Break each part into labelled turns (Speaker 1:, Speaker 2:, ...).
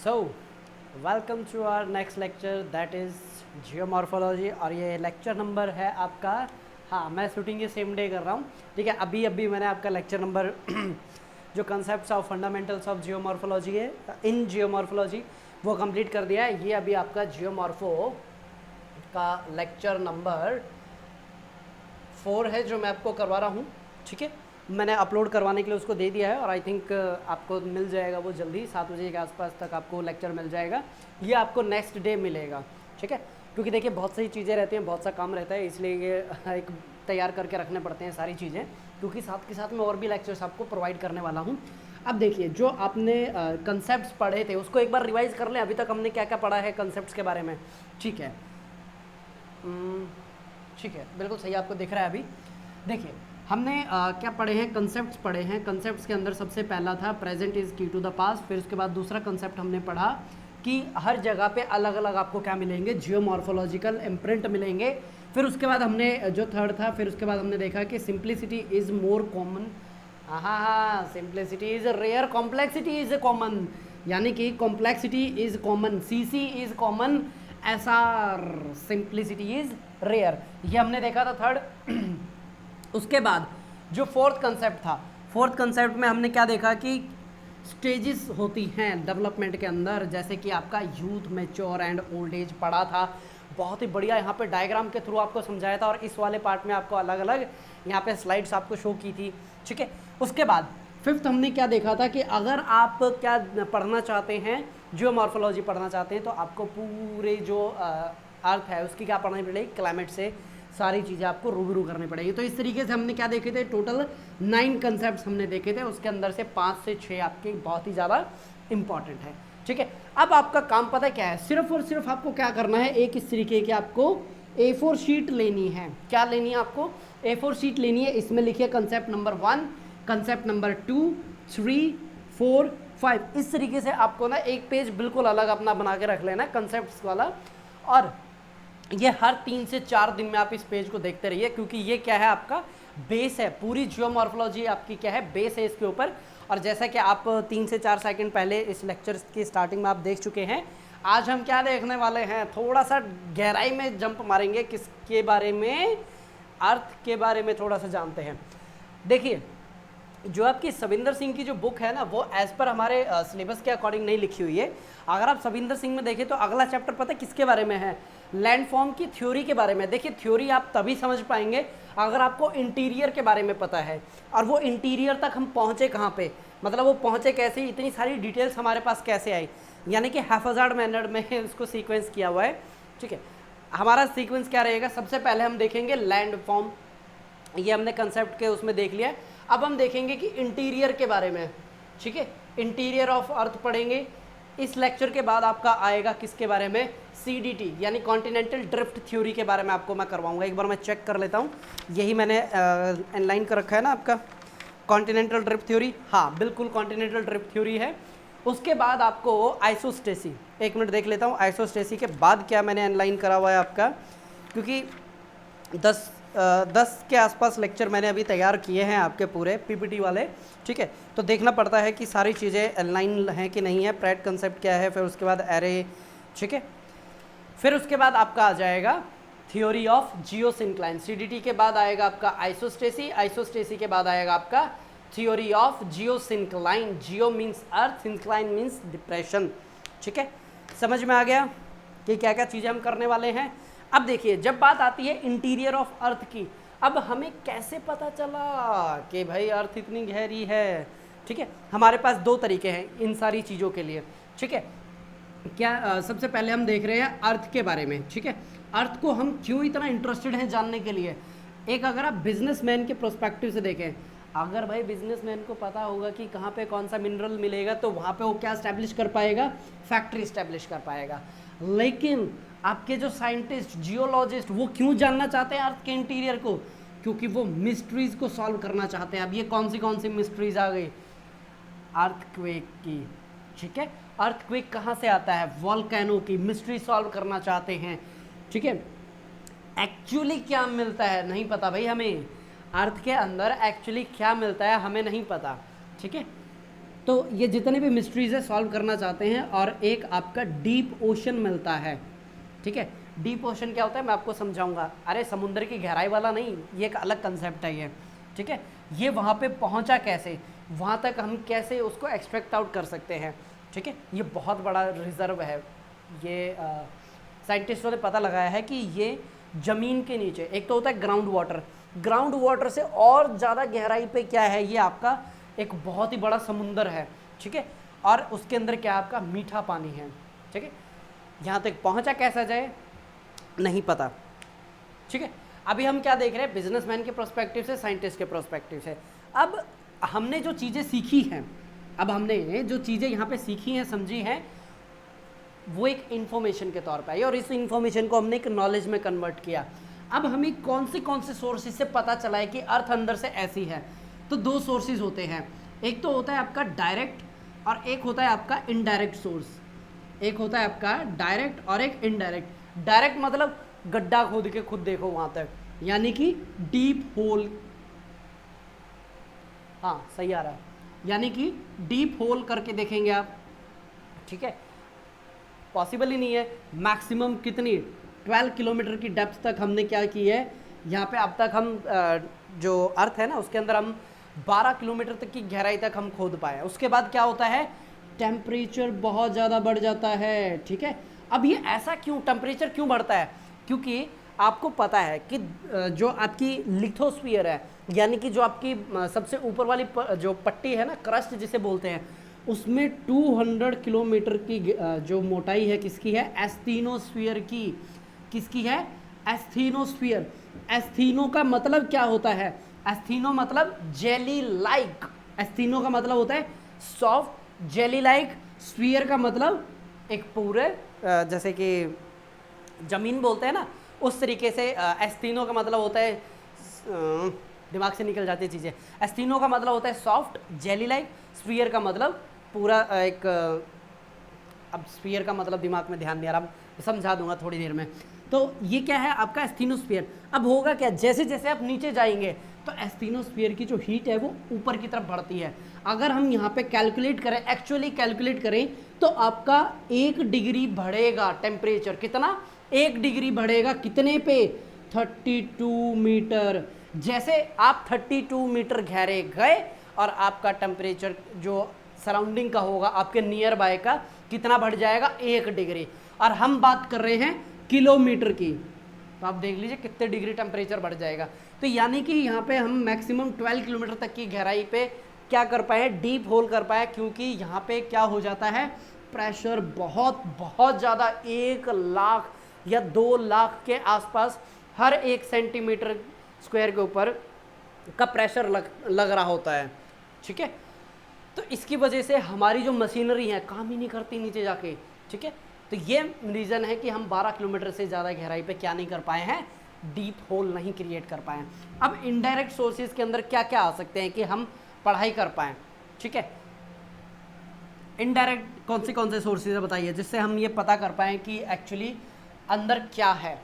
Speaker 1: So welcome to our next lecture that is geomorphology और ये lecture number है आपका। हाँ, मैं शूटिंग ये सेम डे कर रहा हूँ। ठीक है, अभी अभी मैंने आपका लेक्चर नंबर जो concepts of fundamentals of geomorphology है इन जियोमॉर्फोलॉजी वो कंप्लीट कर दिया है। ये अभी आपका जियोमॉर्फो का लेक्चर नंबर 4 है जो मैं आपको करवा रहा हूँ। ठीक है, मैंने अपलोड करवाने के लिए उसको दे दिया है और आई थिंक आपको मिल जाएगा वो जल्दी 7 बजे के आसपास तक आपको लेक्चर मिल जाएगा। ये आपको नेक्स्ट डे मिलेगा। ठीक है, क्योंकि देखिए बहुत सारी चीज़ें रहती हैं, बहुत सा काम रहता है, इसलिए ये एक तैयार करके रखने पड़ते हैं सारी चीज़ें, क्योंकि साथ के साथ मैं और भी लेक्चर्स आपको प्रोवाइड करने वाला हूँ। अब देखिए, जो आपने कंसेप्ट पढ़े थे उसको एक बार रिवाइज़ कर लें। अभी तक हमने क्या क्या पढ़ा है कंसेप्ट के बारे में। ठीक है, ठीक है, बिल्कुल सही आपको दिख रहा है। अभी देखिए हमने क्या पढ़े हैं, कंसेप्ट्स पढ़े हैं। कंसेप्ट्स के अंदर सबसे पहला था प्रेजेंट इज़ की टू द पास्ट। फिर उसके बाद दूसरा कंसेप्ट हमने पढ़ा कि हर जगह पे अलग अलग आपको क्या मिलेंगे, जियोमॉर्फोलॉजिकल इम्प्रिंट मिलेंगे। फिर उसके बाद हमने जो थर्ड था, फिर उसके बाद हमने देखा कि सिंप्लिसिटी इज़ मोर कॉमन। हाँ, simplicity is rare, complexity is common, यानी कि complexity is common, CC is common, SR simplicity is rare. ये हमने देखा था थर्ड। उसके बाद जो फोर्थ कंसेप्ट था, फोर्थ कंसेप्ट में हमने क्या देखा कि स्टेजेस होती हैं डेवलपमेंट के अंदर, जैसे कि आपका youth, mature and old age पढ़ा था। बहुत ही बढ़िया यहाँ पे डायग्राम के थ्रू आपको समझाया था और इस वाले पार्ट में आपको अलग अलग यहाँ पे स्लाइड्स आपको शो की थी। ठीक है, उसके बाद फिफ्थ हमने क्या देखा था कि अगर आप क्या पढ़ना चाहते हैं, जियोमॉर्फोलॉजी पढ़ना चाहते हैं, तो आपको पूरे जो अर्थ है उसकी क्या पढ़नी पड़ेगी, क्लाइमेट से सारी चीज़ें आपको रूबरू करनी पड़ेगी। तो इस तरीके से हमने क्या देखे थे, टोटल 9 कंसेप्ट हमने देखे थे। उसके अंदर से 5 से 6 आपके बहुत ही ज़्यादा इंपॉर्टेंट है। ठीक है, अब आपका काम पता है क्या है, सिर्फ और सिर्फ आपको क्या करना है, एक इस तरीके की आपको A4 शीट लेनी है। क्या लेनी है आपको, A4 शीट लेनी है। इसमें लिखिए कंसेप्ट नंबर 1, कंसेप्ट नंबर 2, 3, 4, 5। इस तरीके से आपको ना एक पेज बिल्कुल अलग अपना बना के रख लेना कंसेप्ट वाला, और ये हर 3 से 4 दिन में आप इस पेज को देखते रहिए, क्योंकि ये क्या है, आपका बेस है। पूरी जियोमॉर्फोलॉजी आपकी क्या है, बेस है इसके ऊपर। और जैसा कि आप 3 से 4 सेकंड पहले इस लेक्चर की स्टार्टिंग में आप देख चुके हैं, आज हम क्या देखने वाले हैं, थोड़ा सा गहराई में जंप मारेंगे। किसके बारे में, अर्थ के बारे में थोड़ा सा जानते हैं। देखिए, जो आपकी सविंदर सिंह की जो बुक है ना, वो एज पर हमारे सिलेबस के अकॉर्डिंग नहीं लिखी हुई है। अगर आप सविंदर सिंह में देखें तो अगला चैप्टर पता है किसके बारे में है, लैंडफॉर्म की थ्योरी के बारे में। देखिए, थ्योरी आप तभी समझ पाएंगे अगर आपको इंटीरियर के बारे में पता है, और वो इंटीरियर तक हम पहुँचे कहाँ पे, मतलब वो पहुँचे कैसे, इतनी सारी डिटेल्स हमारे पास कैसे आई, यानी कि हैफाजार्ड मैनर में उसको सीक्वेंस किया हुआ है। ठीक है, हमारा सीक्वेंस क्या रहेगा, सबसे पहले हम देखेंगे लैंडफॉर्म, ये हमने कंसेप्ट के उसमें देख लिया। अब हम देखेंगे कि इंटीरियर के बारे में। ठीक है, इंटीरियर ऑफ अर्थ पढ़ेंगे। इस लेक्चर के बाद आपका आएगा किसके बारे में, CDT यानी कॉन्टिनेंटल ड्रिफ्ट थ्योरी के बारे में आपको मैं करवाऊंगा। एक बार मैं चेक कर लेता हूँ, यही मैंने इनलाइन कर रखा है ना आपका, कॉन्टिनेंटल ड्रिफ्ट थ्योरी। हाँ बिल्कुल, कॉन्टिनेंटल ड्रिफ्ट थ्योरी है। उसके बाद आपको आइसोस्टेसी, एक मिनट देख लेता हूँ आइसोस्टेसी के बाद क्या मैंने इनलाइन करा हुआ है आपका, क्योंकि 10 के आसपास लेक्चर मैंने अभी तैयार किए हैं आपके पूरे PPT वाले। ठीक है, तो देखना पड़ता है कि सारी चीज़ें अलाइन हैं कि नहीं है। प्रेट कंसेप्ट क्या है, फिर उसके बाद एरे। ठीक है, फिर उसके बाद आपका आ जाएगा थ्योरी ऑफ जियोसिंक्लाइन। CDT के बाद आएगा आपका आइसोस्टेसी, आइसोस्टेसी के बाद आएगा आपका theory of geosyncline. Jio means earth, syncline means depression. ठीक है, समझ में आ गया कि क्या क्या चीज़ें हम करने वाले हैं। अब देखिए, जब बात आती है इंटीरियर ऑफ अर्थ की, अब हमें कैसे पता चला कि भाई अर्थ इतनी गहरी है। ठीक है, हमारे पास 2 तरीके हैं इन सारी चीज़ों के लिए। ठीक है, क्या सबसे पहले हम देख रहे हैं अर्थ के बारे में। ठीक है, अर्थ को हम क्यों इतना इंटरेस्टेड हैं जानने के लिए। एक अगर आप बिजनेसमैन के प्रोस्पेक्टिव से देखें, अगर भाई बिजनेसमैन को पता होगा कि कहाँ पे कौन सा मिनरल मिलेगा, तो वहाँ पे वो क्या स्टैब्लिश कर पाएगा, फैक्ट्री स्टैब्लिश कर पाएगा। लेकिन आपके जो साइंटिस्ट, जियोलॉजिस्ट, वो क्यों जानना चाहते हैं अर्थ के इंटीरियर को, क्योंकि वो मिस्ट्रीज को सॉल्व करना चाहते हैं। अब ये कौन सी मिस्ट्रीज आ गई, अर्थक्वेक की। ठीक है, अर्थक्वेक कहाँ से आता है, वॉल्केनो की मिस्ट्री सॉल्व करना चाहते हैं। ठीक है, एक्चुअली क्या मिलता है नहीं पता भाई हमें, अर्थ के अंदर एक्चुअली क्या मिलता है हमें नहीं पता। ठीक है, तो ये जितने भी मिस्ट्रीज है सॉल्व करना चाहते हैं, और एक आपका डीप ओशन मिलता है, ठीक है। डीप ओशन क्या होता है मैं आपको समझाऊंगा, अरे समुद्र की गहराई वाला नहीं, ये एक अलग कंसेप्ट है ये, ठीक है। ये वहाँ पे पहुँचा कैसे, वहाँ तक हम कैसे उसको एक्सट्रैक्ट आउट कर सकते हैं, ठीक है। ये बहुत बड़ा रिजर्व है, ये साइंटिस्टों ने पता लगाया है कि ये ज़मीन के नीचे, एक तो होता है ग्राउंड वाटर से और ज़्यादा गहराई पे क्या है, ये आपका एक बहुत ही बड़ा समुंदर है, ठीक है। और उसके अंदर क्या आपका मीठा पानी है, ठीक है। यहाँ तक पहुँचा कैसा जाए नहीं पता, ठीक है। अभी हम क्या देख रहे हैं, बिजनेसमैन के प्रोस्पेक्टिव से, साइंटिस्ट के प्रोस्पेक्टिव से। अब हमने जो चीज़ें सीखी हैं, अब हमने जो चीज़ें यहाँ पे सीखी हैं, समझी हैं, वो एक इन्फॉर्मेशन के तौर पे आई, और इस इन्फॉर्मेशन को हमने एक नॉलेज में कन्वर्ट किया। अब हमें कौन से सोर्सेज से पता चला है कि अर्थ अंदर से ऐसी है, तो दो सोर्सेज होते हैं, एक तो होता है आपका डायरेक्ट और एक होता है आपका इनडायरेक्ट सोर्स। एक होता है आपका डायरेक्ट और एक इनडायरेक्ट। डायरेक्ट मतलब गड्ढा खोद के खुद देखो वहां तक, यानी कि डीप होल, हाँ सही आ रहा है, यानी कि डीप होल करके देखेंगे आप, ठीक है। पॉसिबल ही नहीं है, मैक्सिमम कितनी 12 किलोमीटर की डेप्थ तक हमने क्या की है यहाँ पे, अब तक हम जो अर्थ है ना उसके अंदर हम 12 किलोमीटर तक की गहराई तक हम खोद पाए। उसके बाद क्या होता है, टेम्परेचर बहुत ज़्यादा बढ़ जाता है, ठीक है। अब ये ऐसा क्यों, टेम्परेचर क्यों बढ़ता है, क्योंकि आपको पता है कि जो आपकी लिथोस्फीयर है, यानी कि जो आपकी सबसे ऊपर वाली जो पट्टी है ना, क्रस्ट जिसे बोलते हैं, उसमें 200 किलोमीटर की जो मोटाई है किसकी है, एस्थीनोस्फीयर की। किसकी है, एस्थीनोस्फीयर। एस्थीनो का मतलब क्या होता है, एस्थीनो मतलब जेली लाइक, एस्थीनो का मतलब होता है सॉफ्ट जेली लाइक, स्फीयर का मतलब एक पूरे जैसे कि जमीन बोलते हैं ना, उस तरीके से एस्थीनो का मतलब होता है, दिमाग से निकल जाती चीज़ें। एस्थीनो का मतलब होता है सॉफ्ट जेली लाइक, स्फीयर का मतलब पूरा एक, अब स्फीयर का मतलब दिमाग में ध्यान नहीं आ रहा, समझा दूंगा थोड़ी देर में। तो ये क्या है आपका एस्थीनोस्फीयर। अब होगा क्या, जैसे जैसे आप नीचे जाएंगे तो एस्थीनोस्फीयर की जो हीट है वो ऊपर की तरफ बढ़ती है। अगर हम यहाँ पे कैलकुलेट करें, एक्चुअली कैलकुलेट करें, तो आपका 1 डिग्री बढ़ेगा टेम्परेचर, कितना, 1 डिग्री बढ़ेगा, कितने पे, 32 मीटर। जैसे आप 32 मीटर गहरे गए और आपका टेम्परेचर जो सराउंडिंग का होगा, आपके नियर बाय का कितना बढ़ जाएगा, 1 डिग्री। और हम बात कर रहे हैं किलोमीटर की, तो आप देख लीजिए कितने डिग्री टेम्परेचर बढ़ जाएगा। तो यानी कि यहाँ पे हम मैक्सिमम 12 किलोमीटर तक की गहराई पे क्या कर पाए, डीप होल कर पाए, क्योंकि यहाँ पे क्या हो जाता है, प्रेशर बहुत बहुत ज़्यादा, 1 लाख या 2 लाख के आसपास हर 1 सेंटीमीटर स्क्वायर के ऊपर का प्रेशर लग रहा होता है, ठीक है। तो इसकी वजह से हमारी जो मशीनरी है काम ही नहीं करती नीचे जाके, ठीक है। तो ये रीज़न है कि हम 12 किलोमीटर से ज़्यादा गहराई पे क्या नहीं कर पाए हैं, डीप होल नहीं क्रिएट कर पाए। अब इनडायरेक्ट सोर्सेज के अंदर क्या क्या आ सकते हैं कि हम पढ़ाई कर पाएँ, ठीक है। इनडायरेक्ट कौन से सोर्सेज है बताइए, जिससे हम ये पता कर पाएँ कि एक्चुअली अंदर क्या है।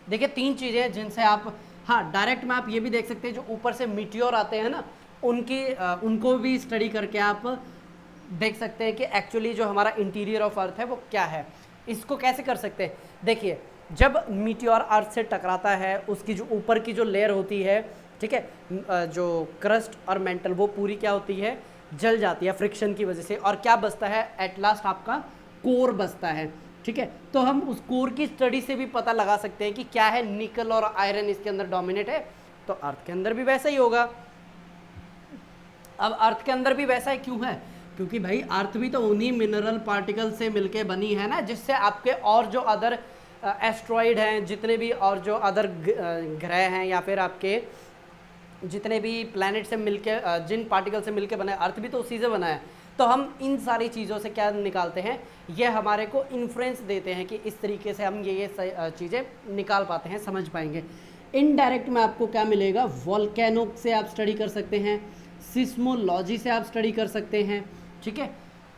Speaker 1: देखिए 3 चीज़ें जिनसे आप, हाँ डायरेक्ट में आप ये भी देख सकते हैं, जो ऊपर से मीटियोर आते हैं ना, उनको भी स्टडी करके आप देख सकते हैं कि एक्चुअली जो हमारा इंटीरियर ऑफ अर्थ है वो क्या है। इसको कैसे कर सकते हैं, देखिए जब मीटियोर अर्थ से टकराता है, उसकी जो ऊपर की जो लेयर होती है, ठीक है, जो क्रस्ट और मेंटल, वो पूरी क्या होती है, जल जाती है फ्रिक्शन की वजह से, और क्या बचता है, एट लास्ट आपका कोर बचता है, ठीक है। तो हम उस कोर की स्टडी से भी पता लगा सकते हैं कि क्या है, निकल और आयरन इसके अंदर डोमिनेट है, तो अर्थ के अंदर भी वैसा ही होगा। अब अर्थ के अंदर भी वैसा ही क्यों है, क्योंकि भाई अर्थ भी तो उन्हीं मिनरल पार्टिकल से मिलके बनी है ना, जिससे आपके और जो अदर एस्ट्रॉइड हैं, जितने भी और जो अदर ग्रह हैं, या फिर आपके जितने भी प्लैनेट से मिलके, जिन पार्टिकल से मिलके बना है, अर्थ भी तो उसी से बना है। तो हम इन सारी चीज़ों से क्या निकालते हैं, ये हमारे को इन्फ्लुएंस देते हैं कि इस तरीके से हम ये चीज़ें निकाल पाते हैं, समझ पाएंगे। इनडायरेक्ट में आपको क्या मिलेगा, वोल्केनो से आप स्टडी कर सकते हैं, सिस्मोलॉजी से आप स्टडी कर सकते हैं, ठीक है।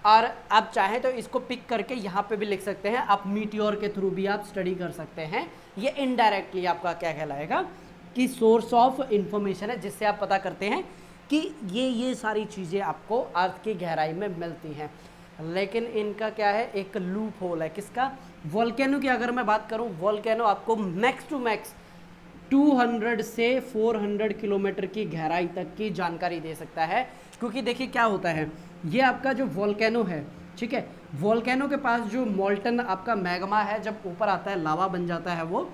Speaker 1: और आप चाहें तो इसको पिक करके यहाँ पे भी लिख सकते हैं, आप मीटियोर के थ्रू भी आप स्टडी कर सकते हैं। ये इनडायरेक्टली आपका क्या कहलाएगा कि सोर्स ऑफ इंफॉर्मेशन है, जिससे आप पता करते हैं कि ये सारी चीज़ें आपको अर्थ की गहराई में मिलती हैं, लेकिन इनका क्या है, एक लूप होल है। किसका? वोल्केनो की अगर मैं बात करूं, वोल्केनो आपको मैक्स टू मैक्स 200 से 400 किलोमीटर की गहराई तक की जानकारी दे सकता है। क्योंकि देखिए क्या होता है, ये आपका जो वोल्केनो है, ठीक है, वोल्केनो के पास जो मोल्टन आपका मैग्मा है, जब ऊपर आता है लावा बन जाता है, वो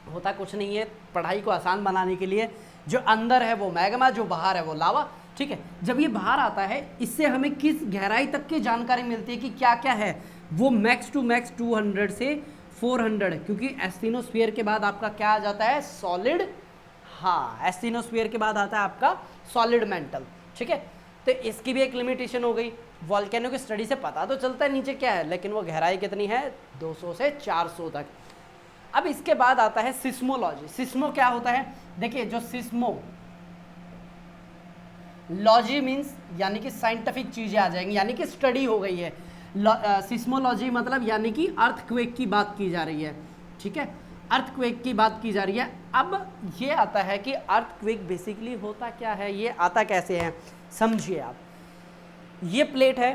Speaker 1: होता कुछ नहीं है, पढ़ाई को आसान बनाने के लिए जो अंदर है वो मैग्मा, जो बाहर है वो लावा, ठीक है। जब ये बाहर आता है, इससे हमें किस गहराई तक की जानकारी मिलती है कि क्या क्या है, वो मैक्स टू मैक्स 200 से 400, क्योंकि एस्थिनोस्फीयर के बाद आपका क्या आ जाता है, सॉलिड, हाँ, एस्थिनोस्फीयर के बाद आता है आपका सॉलिड मेंटल, ठीक है। तो इसकी भी एक लिमिटेशन हो गई। वोल्केनो की स्टडी से पता तो चलता है नीचे क्या है, लेकिन वो गहराई कितनी है, 200 से 400 तक। अब इसके बाद आता है सिस्मोलॉजी। सिस्मो क्या होता है, देखिए जो सिस्मो लॉजी मीन्स यानी कि साइंटिफिक चीजें आ जाएंगी, यानी कि स्टडी हो गई है। सिस्मोलॉजी मतलब यानी कि अर्थक्वेक की बात की जा रही है, ठीक है, अर्थक्वेक की बात की जा रही है। अब ये आता है कि अर्थक्वेक बेसिकली होता क्या है, ये आता कैसे है, समझिए आप। ये प्लेट है,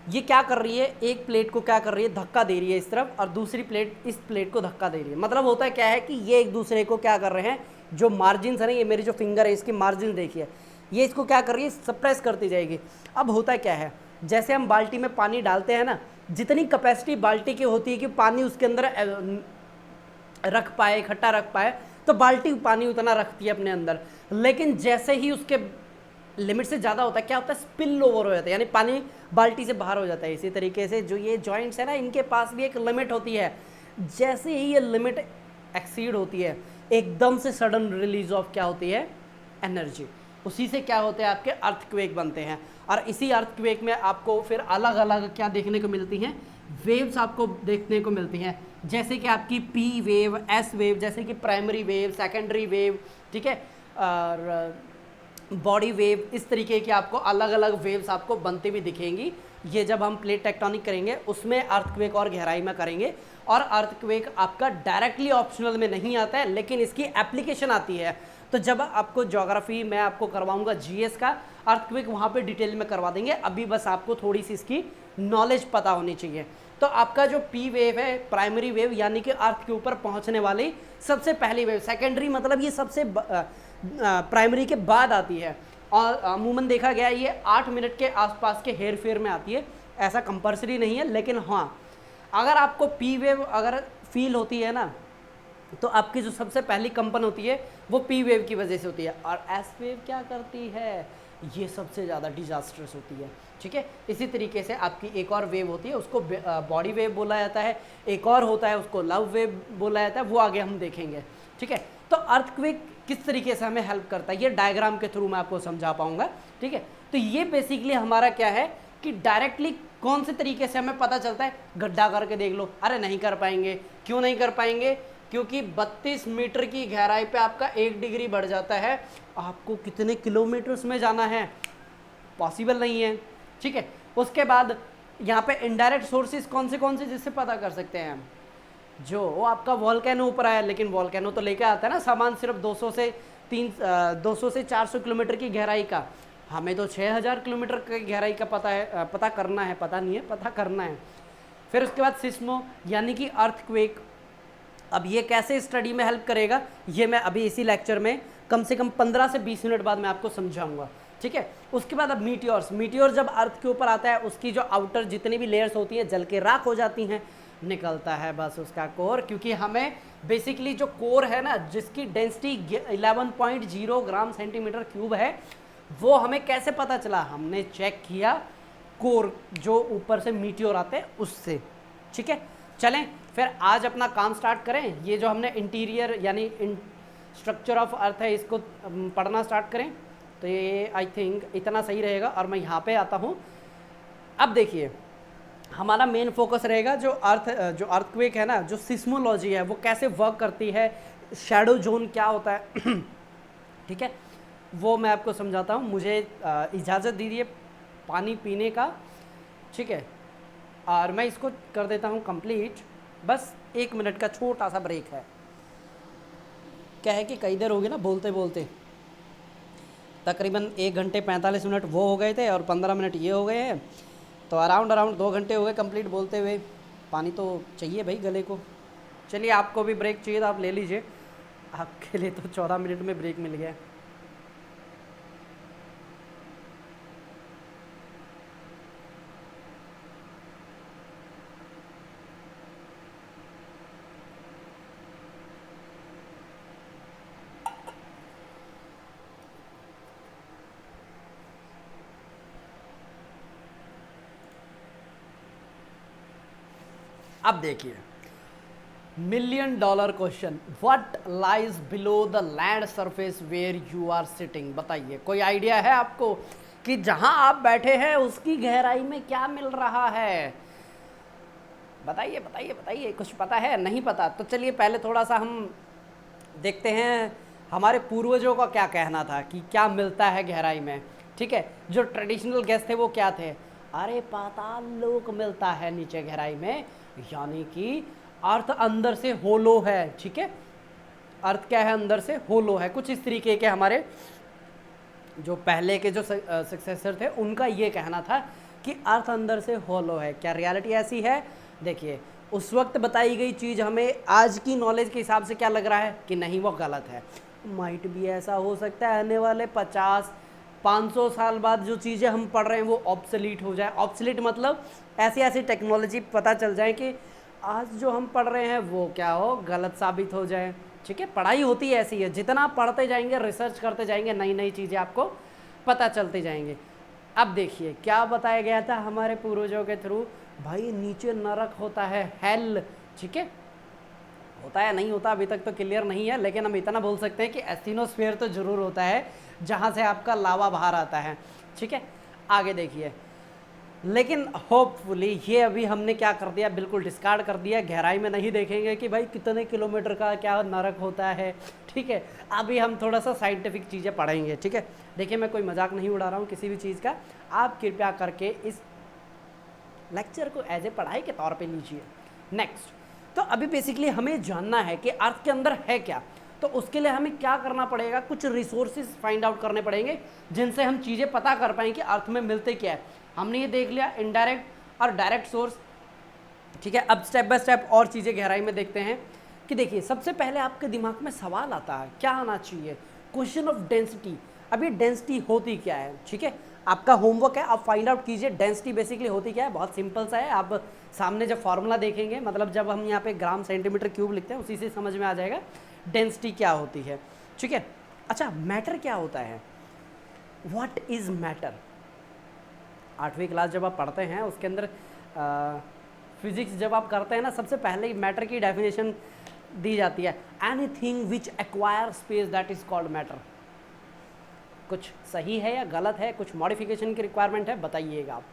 Speaker 1: ये क्या कर रही है, एक प्लेट को क्या कर रही है, धक्का दे रही है इस तरफ, और दूसरी प्लेट इस प्लेट को धक्का दे रही है। मतलब होता है क्या है कि ये एक दूसरे को क्या कर रहे हैं, जो मार्जिन है ना, ये मेरी जो फिंगर है इसकी मार्जिन देखिए, ये इसको क्या कर रही है, सप्रेस करती जाएगी। अब होता क्या है, जैसे हम बाल्टी में पानी डालते हैं ना, जितनी कैपेसिटी बाल्टी की होती है कि पानी उसके अंदर रख पाए, इकट्ठा रख पाए, तो बाल्टी पानी उतना रखती है अपने अंदर। लेकिन जैसे ही उसके लिमिट से ज़्यादा होता है, क्या होता है, स्पिल ओवर हो जाता है, यानी पानी बाल्टी से बाहर हो जाता है। इसी तरीके से जो ये जॉइंट्स है ना, इनके पास भी एक लिमिट होती है। जैसे ही ये लिमिट एक्सीड होती है, एकदम से सडन रिलीज ऑफ क्या होती है, एनर्जी। उसी से क्या होते हैं, आपके अर्थक्वेक बनते हैं। और इसी अर्थक्वेक में आपको फिर अलग अलग क्या देखने को मिलती हैं, वेव्स आपको देखने को मिलती हैं। जैसे कि आपकी पी वेव, एस वेव, जैसे कि प्राइमरी वेव, सेकेंडरी वेव, ठीक है, और बॉडी वेव, इस तरीके की आपको अलग अलग वेव्स आपको बनती हुई दिखेंगी। ये जब हम प्लेट टेक्टोनिक करेंगे उसमें अर्थक्वेक और गहराई में करेंगे। और अर्थक्वेक आपका डायरेक्टली ऑप्शनल में नहीं आता है, लेकिन इसकी एप्लीकेशन आती है। तो जब आपको ज्योग्राफी मैं आपको करवाऊंगा जीएस का, अर्थक्वेक वहाँ पे डिटेल में करवा देंगे। अभी बस आपको थोड़ी सी इसकी नॉलेज पता होनी चाहिए। तो आपका जो पी वेव है, प्राइमरी वेव, यानी कि अर्थ के ऊपर पहुँचने वाली सबसे पहली वेव। सेकेंडरी मतलब ये सबसे प्राइमरी के बाद आती है, और अमूमन देखा गया ये 8 मिनट के आसपास के हेर फेर में आती है। ऐसा कंपल्सरी नहीं है, लेकिन हाँ, अगर आपको पी वेव अगर फील होती है ना, तो आपकी जो सबसे पहली कंपन होती है वो पी वेव की वजह से होती है। और एस वेव क्या करती है, ये सबसे ज़्यादा डिजास्टर्स होती है, ठीक है। इसी तरीके से आपकी एक और वेव होती है, उसको बॉडी वेव बोला जाता है। एक और होता है, उसको लव वेव बोला जाता है, वो आगे हम देखेंगे, ठीक है। तो अर्थक्वेक किस तरीके से हमें हेल्प करता है, ये डायग्राम के थ्रू मैं आपको समझा पाऊंगा, ठीक है। तो ये बेसिकली हमारा क्या है कि डायरेक्टली कौन से तरीके से हमें पता चलता है, गड्ढा करके देख लो। अरे नहीं कर पाएंगे, क्यों नहीं कर पाएंगे, क्योंकि 32 मीटर की गहराई पे आपका 1 डिग्री बढ़ जाता है। आपको कितने किलोमीटर्स में जाना है, पॉसिबल नहीं है, ठीक है। उसके बाद यहाँ पे इनडायरेक्ट सोर्सेज कौन से जिससे पता कर सकते हैं हम, जो आपका वोल्केनो ऊपर आया, लेकिन वोल्केनो तो लेके आता है ना सामान सिर्फ 200 से 400 किलोमीटर की गहराई का। हमें तो 6000 किलोमीटर की गहराई का पता है, पता करना है, पता नहीं है, पता करना है। फिर उसके बाद सिस्मो यानी कि अर्थक्वेक। अब ये कैसे स्टडी में हेल्प करेगा, ये मैं अभी इसी लेक्चर में कम से कम 15 से 20 मिनट बाद मैं आपको समझाऊंगा, ठीक है। उसके बाद अब मीटियोर्स। मीटियोर जब अर्थ के ऊपर आता है, उसकी जो आउटर जितनी भी लेयर्स होती हैं जल के राख हो जाती हैं, निकलता है बस उसका कोर। क्योंकि हमें बेसिकली जो कोर है ना, जिसकी डेंसिटी 11.0 ग्राम सेंटीमीटर क्यूब है, वो हमें कैसे पता चला, हमने चेक किया कोर जो ऊपर से मीटियोर आते हैं उससे, ठीक है। चलें फिर आज अपना काम स्टार्ट करें। ये जो हमने इंटीरियर यानी स्ट्रक्चर ऑफ अर्थ है, इसको पढ़ना स्टार्ट करें। तो ये आई थिंक इतना सही रहेगा। और मैं यहाँ पे आता हूँ। अब देखिए हमारा मेन फोकस रहेगा जो अर्थक्वेक है ना, जो सिस्मोलॉजी है, वो कैसे वर्क करती है, शैडो जोन क्या होता है, ठीक है, वो मैं आपको समझाता हूँ। मुझे इजाज़त दीजिए पानी पीने का, ठीक है, और मैं इसको कर देता हूँ कंप्लीट। बस 1 मिनट का छोटा सा ब्रेक है। क्या है कि कई देर होगी ना बोलते बोलते, तकरीबन 1 घंटे 45 मिनट वो हो गए थे और 15 मिनट ये हो गए हैं, तो अराउंड 2 घंटे हो गए कंप्लीट बोलते हुए। पानी तो चाहिए भाई गले को। चलिए आपको भी ब्रेक चाहिए तो आप ले लीजिए, आपके लिए तो 14 मिनट में ब्रेक मिल गया। अब देखिए $1,000,000 question, what lies below the land surface where you are sitting. बताइए कोई आइडिया है आपको कि जहां आप बैठे हैं उसकी गहराई में क्या मिल रहा है? बताइए बताइए बताइए, कुछ पता है? नहीं पता तो चलिए पहले थोड़ा सा हम देखते हैं हमारे पूर्वजों का क्या कहना था कि क्या मिलता है गहराई में। ठीक है, जो ट्रेडिशनल गेस थे वो क्या थे? अरे पाताल लोक मिलता है नीचे गहराई में, यानी कि अर्थ अंदर से होलो है। ठीक है, अर्थ क्या है? अंदर से होलो है। कुछ इस तरीके के हमारे जो पहले के जो सक्सेसर थे उनका ये कहना था कि अर्थ अंदर से होलो है। क्या रियलिटी ऐसी है? देखिए उस वक्त बताई गई चीज़ हमें आज की नॉलेज के हिसाब से क्या लग रहा है कि नहीं वो गलत है। माइट भी ऐसा हो सकता है आने वाले 50-500 साल बाद जो चीज़ें हम पढ़ रहे हैं वो ऑब्सोलीट हो जाए। ऑब्सोलीट मतलब ऐसी ऐसी टेक्नोलॉजी पता चल जाए कि आज जो हम पढ़ रहे हैं वो क्या हो, गलत साबित हो जाए। ठीक है, पढ़ाई होती है ऐसी है, जितना आप पढ़ते जाएंगे रिसर्च करते जाएंगे नई नई चीज़ें आपको पता चलती जाएंगे। अब देखिए क्या बताया गया था हमारे पूर्वजों के थ्रू, भाई नीचे नरक होता है, हेल। ठीक है, होता है नहीं होता अभी तक तो क्लियर नहीं है, लेकिन हम इतना बोल सकते हैं कि एस्थिनोस्फीयर तो जरूर होता है जहाँ से आपका लावा बाहर आता है। ठीक है, आगे देखिए, लेकिन होपफुली ये अभी हमने क्या कर दिया, बिल्कुल डिस्कार्ड कर दिया। गहराई में नहीं देखेंगे कि भाई कितने किलोमीटर का क्या नरक होता है। ठीक है, अभी हम थोड़ा सा साइंटिफिक चीज़ें पढ़ेंगे। ठीक है, देखिए मैं कोई मजाक नहीं उड़ा रहा हूँ किसी भी चीज़ का, आप कृपया करके इस लेक्चर को एज ए पढ़ाई के तौर पे लीजिए। नेक्स्ट, तो अभी बेसिकली हमें जानना है कि अर्थ के अंदर है क्या, तो उसके लिए हमें क्या करना पड़ेगा, कुछ रिसोर्सेज फाइंड आउट करने पड़ेंगे जिनसे हम चीज़ें पता कर पाएँ कि अर्थ में मिलते क्या है। हमने ये देख लिया इनडायरेक्ट और डायरेक्ट सोर्स। ठीक है, अब स्टेप बाय स्टेप और चीज़ें गहराई में देखते हैं कि देखिए सबसे पहले आपके दिमाग में सवाल आता है, क्या आना चाहिए? Question of density. अभी डेंसिटी होती क्या है? ठीक है, आपका होमवर्क है, आप फाइंड आउट कीजिए डेंसिटी बेसिकली होती क्या है। बहुत सिंपल सा है, आप सामने जब फॉर्मूला देखेंगे, मतलब जब हम यहाँ पे ग्राम सेंटीमीटर क्यूब लिखते हैं उसी से समझ में आ जाएगा डेंसिटी क्या होती है। ठीक है, अच्छा मैटर क्या होता है? What is matter? 8वीं क्लास जब आप पढ़ते हैं उसके अंदर फिजिक्स जब आप करते हैं ना, सबसे पहले मैटर की डेफिनेशन दी जाती है, anything which acquire space that is called matter. कुछ सही है या गलत है, कुछ मॉडिफिकेशन की रिक्वायरमेंट है, बताइएगा आप।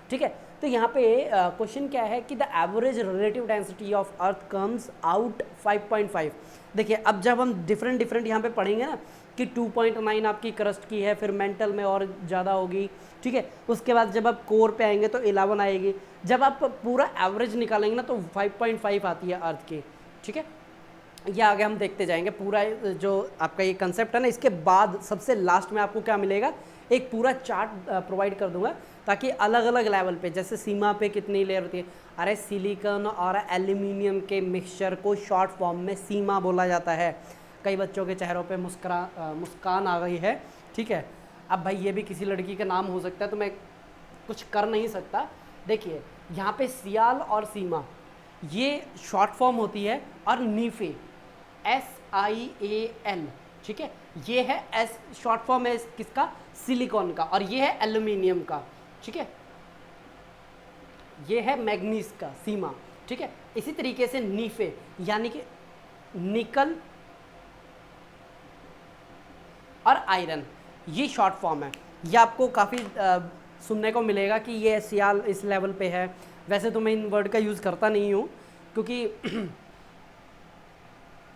Speaker 1: ठीक है, तो यहाँ पे क्वेश्चन क्या है कि the average relative density of earth comes out 5.5। देखिए अब जब हम डिफरेंट यहाँ पे पढ़ेंगे ना कि 2.9 आपकी क्रस्ट की है, फिर मेंटल में और ज़्यादा होगी। ठीक है, उसके बाद जब आप कोर पे आएंगे तो 11 आएगी, जब आप पूरा एवरेज निकालेंगे ना तो 5.5 आती है अर्थ की। ठीक है, ये आगे हम देखते जाएंगे पूरा जो आपका ये कंसेप्ट है ना। इसके बाद सबसे लास्ट में आपको क्या मिलेगा, एक पूरा चार्ट प्रोवाइड कर दूंगा ताकि अलग अलग लेवल पे, जैसे सीमा पे कितनी लेयर होती है। अरे सिलिकॉन और एल्यूमिनियम के मिक्सचर को शॉर्ट फॉर्म में सीमा बोला जाता है। कई बच्चों के चेहरों पे मुस्कान आ गई है। ठीक है, अब भाई ये भी किसी लड़की का नाम हो सकता है तो मैं कुछ कर नहीं सकता। देखिए यहाँ पे सियाल और सीमा ये शॉर्ट फॉर्म होती है, और नीफे SIAL। ठीक है, ये है एस शॉर्ट फॉर्म है किसका, सिलिकॉन का, और ये है एल्यूमिनियम का। ठीक है, ये है मैग्नीज का सीमा। ठीक है, इसी तरीके से नीफे यानी कि निकल और आयरन, ये शॉर्ट फॉर्म है। ये आपको काफ़ी सुनने को मिलेगा कि ये सियाल इस लेवल पे है। वैसे तो मैं इन वर्ड का यूज़ करता नहीं हूँ क्योंकि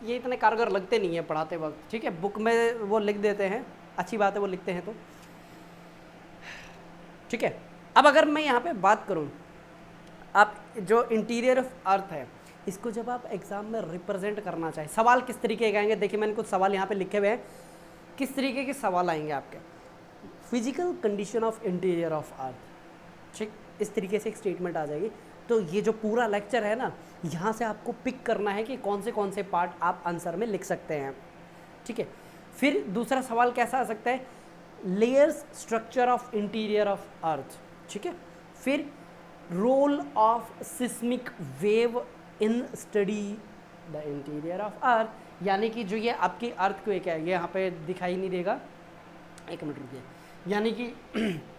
Speaker 1: ये इतने कारगर लगते नहीं है पढ़ाते वक्त। ठीक है, बुक में वो लिख देते हैं, अच्छी बात है वो लिखते हैं तो। ठीक है, अब अगर मैं यहाँ पे बात करूँ, आप जो इंटीरियर ऑफ अर्थ है इसको जब आप एग्जाम में रिप्रेजेंट करना चाहें, सवाल किस तरीके के आएंगे, देखिए मैंने कुछ सवाल यहाँ पे लिखे हुए हैं, किस तरीके के सवाल आएंगे आपके। Physical condition of interior of earth, ठीक, इस तरीके से एक स्टेटमेंट आ जाएगी। तो ये जो पूरा लेक्चर है ना, यहाँ से आपको पिक करना है कि कौन से पार्ट आप आंसर में लिख सकते हैं, ठीक है। फिर दूसरा सवाल कैसा आ सकता है, layers structure of interior of earth, ठीक है। फिर role of seismic wave in study the interior of earth, यानी कि जो ये आपकी अर्थक्वेक है, ये यहाँ पे दिखाई नहीं देगा, एक मिनट रुकिए, यानी कि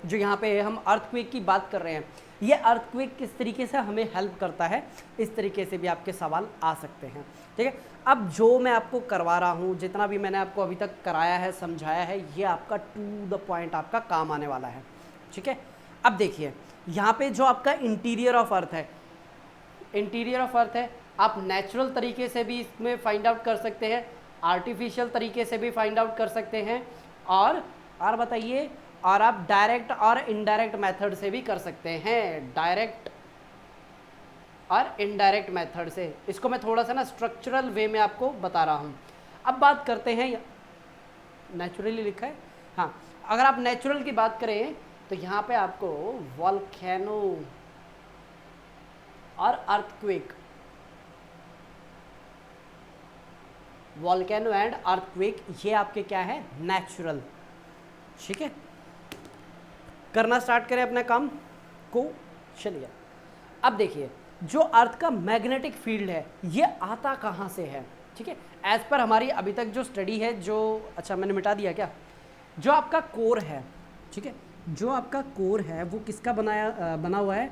Speaker 1: जो यहाँ पे हम अर्थक्वेक की बात कर रहे हैं, ये अर्थक्वेक किस तरीके से हमें हेल्प करता है, इस तरीके से भी आपके सवाल आ सकते हैं, ठीक है। अब जो मैं आपको करवा रहा हूँ, जितना भी मैंने आपको अभी तक कराया है, समझाया है, ये आपका टू द पॉइंट आपका काम आने वाला है, ठीक है। अब देखिए यहाँ पे जो आपका इंटीरियर ऑफ अर्थ है, इंटीरियर ऑफ अर्थ है, आप नेचुरल तरीके से भी इसमें फाइंड आउट कर सकते हैं, आर्टिफिशियल तरीके से भी फाइंड आउट कर सकते हैं, और बताइए, और आप डायरेक्ट और इनडायरेक्ट मेथड से भी कर सकते हैं, डायरेक्ट और इनडायरेक्ट मेथड से। इसको मैं थोड़ा सा ना स्ट्रक्चरल वे में आपको बता रहा हूँ। अब बात करते हैं, नेचुरली लिखा है, हाँ, अगर आप नेचुरल की बात करें तो यहाँ पे आपको वोल्केनो और अर्थक्वेक, वोल्केनो एंड अर्थक्वेक, ये आपके क्या है, नेचुरल, ठीक है। करना स्टार्ट करें अपने काम को, चलिए। अब देखिए जो अर्थ का मैग्नेटिक फील्ड है, ये आता कहाँ से है, ठीक है। एज पर हमारी अभी तक जो स्टडी है, जो, अच्छा मैंने मिटा दिया क्या, जो आपका कोर है, ठीक है, जो आपका कोर है वो किसका बना हुआ है,